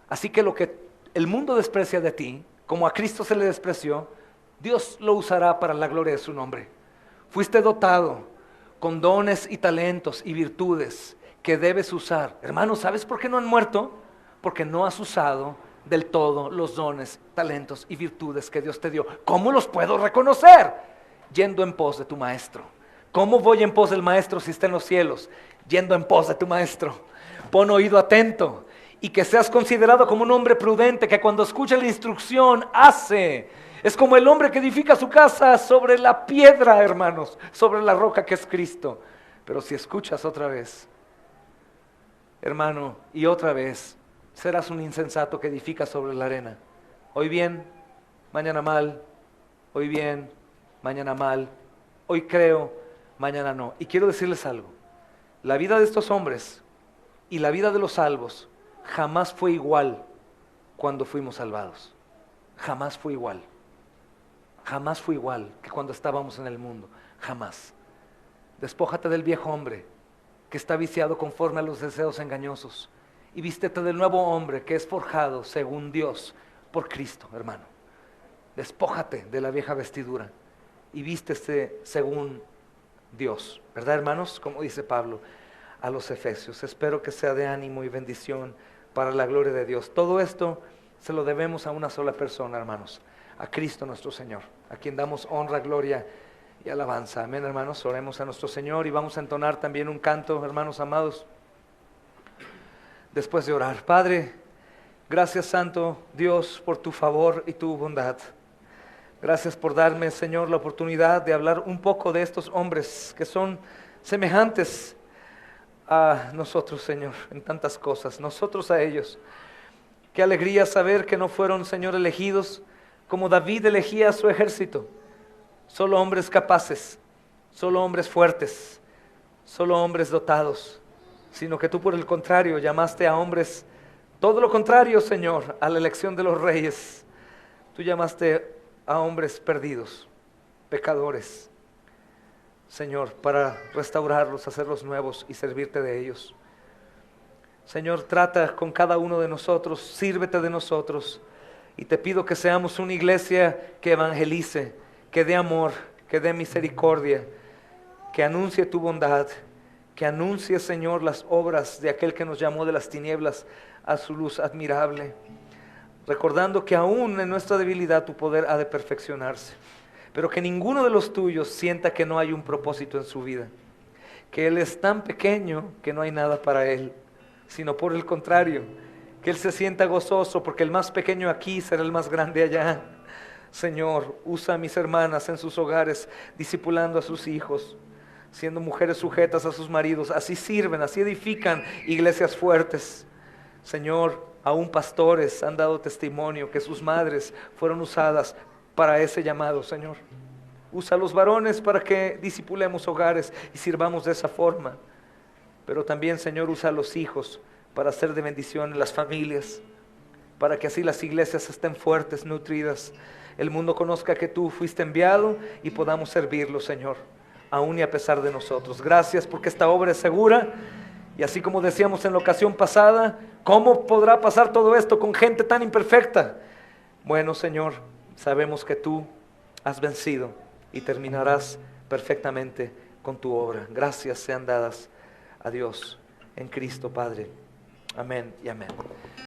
Así que lo que el mundo desprecia de ti, como a Cristo se le despreció, Dios lo usará para la gloria de su nombre. Fuiste dotado con dones y talentos y virtudes que debes usar. Hermano, ¿sabes por qué no han muerto? Porque no has usado del todo los dones, talentos y virtudes que Dios te dio. ¿Cómo los puedo reconocer? Yendo en pos de tu maestro. ¿Cómo voy en pos del maestro si está en los cielos? Yendo en pos de tu maestro. Pon oído atento y que seas considerado como un hombre prudente que cuando escucha la instrucción hace. Es como el hombre que edifica su casa sobre la piedra, hermanos, sobre la roca que es Cristo. Pero si escuchas otra vez, hermano, y otra vez, serás un insensato que edifica sobre la arena. Hoy bien, mañana mal. Hoy bien, mañana mal. Hoy creo, mañana no. Y quiero decirles algo. La vida de estos hombres y la vida de los salvos jamás fue igual cuando fuimos salvados. Jamás fue igual. Jamás fue igual que cuando estábamos en el mundo. Jamás. Despójate del viejo hombre que está viciado conforme a los deseos engañosos y vístete del nuevo hombre que es forjado según Dios por Cristo, hermano. Despójate de la vieja vestidura y vísteste según Dios, ¿verdad, hermanos? Como dice Pablo a los Efesios. Espero que sea de ánimo y bendición para la gloria de Dios. Todo esto se lo debemos a una sola persona, hermanos, a Cristo nuestro Señor, a quien damos honra, gloria y alabanza. Amén, hermanos. Oremos a nuestro Señor y vamos a entonar también un canto, hermanos amados, después de orar. Padre, gracias, Santo Dios, por tu favor y tu bondad. Gracias por darme, Señor, la oportunidad de hablar un poco de estos hombres que son semejantes a nosotros, Señor, en tantas cosas, nosotros a ellos. Qué alegría saber que no fueron, Señor, elegidos como David elegía a su ejército, solo hombres capaces, solo hombres fuertes, solo hombres dotados, sino que tú por el contrario llamaste a hombres, todo lo contrario, Señor, a la elección de los reyes. Tú llamaste a hombres perdidos, pecadores, Señor, para restaurarlos, hacerlos nuevos y servirte de ellos. Señor, trata con cada uno de nosotros, sírvete de nosotros, y te pido que seamos una iglesia que evangelice, que dé amor, que dé misericordia, que anuncie tu bondad, que anuncie, Señor, las obras de aquel que nos llamó de las tinieblas a su luz admirable, recordando que aún en nuestra debilidad tu poder ha de perfeccionarse, pero que ninguno de los tuyos sienta que no hay un propósito en su vida, que Él es tan pequeño que no hay nada para Él, sino por el contrario, que Él se sienta gozoso porque el más pequeño aquí será el más grande allá. Señor, usa a mis hermanas en sus hogares, discipulando a sus hijos, siendo mujeres sujetas a sus maridos, así sirven, así edifican iglesias fuertes. Señor, aún pastores han dado testimonio que sus madres fueron usadas para ese llamado, Señor. Usa a los varones para que discipulemos hogares y sirvamos de esa forma. Pero también, Señor, usa a los hijos para hacer de bendición en las familias, para que así las iglesias estén fuertes, nutridas. El mundo conozca que tú fuiste enviado y podamos servirlo, Señor, aún y a pesar de nosotros. Gracias porque esta obra es segura. Y así como decíamos en la ocasión pasada, ¿cómo podrá pasar todo esto con gente tan imperfecta? Bueno, Señor, sabemos que tú has vencido y terminarás perfectamente con tu obra. Gracias sean dadas a Dios en Cristo, Padre. Amén y amén.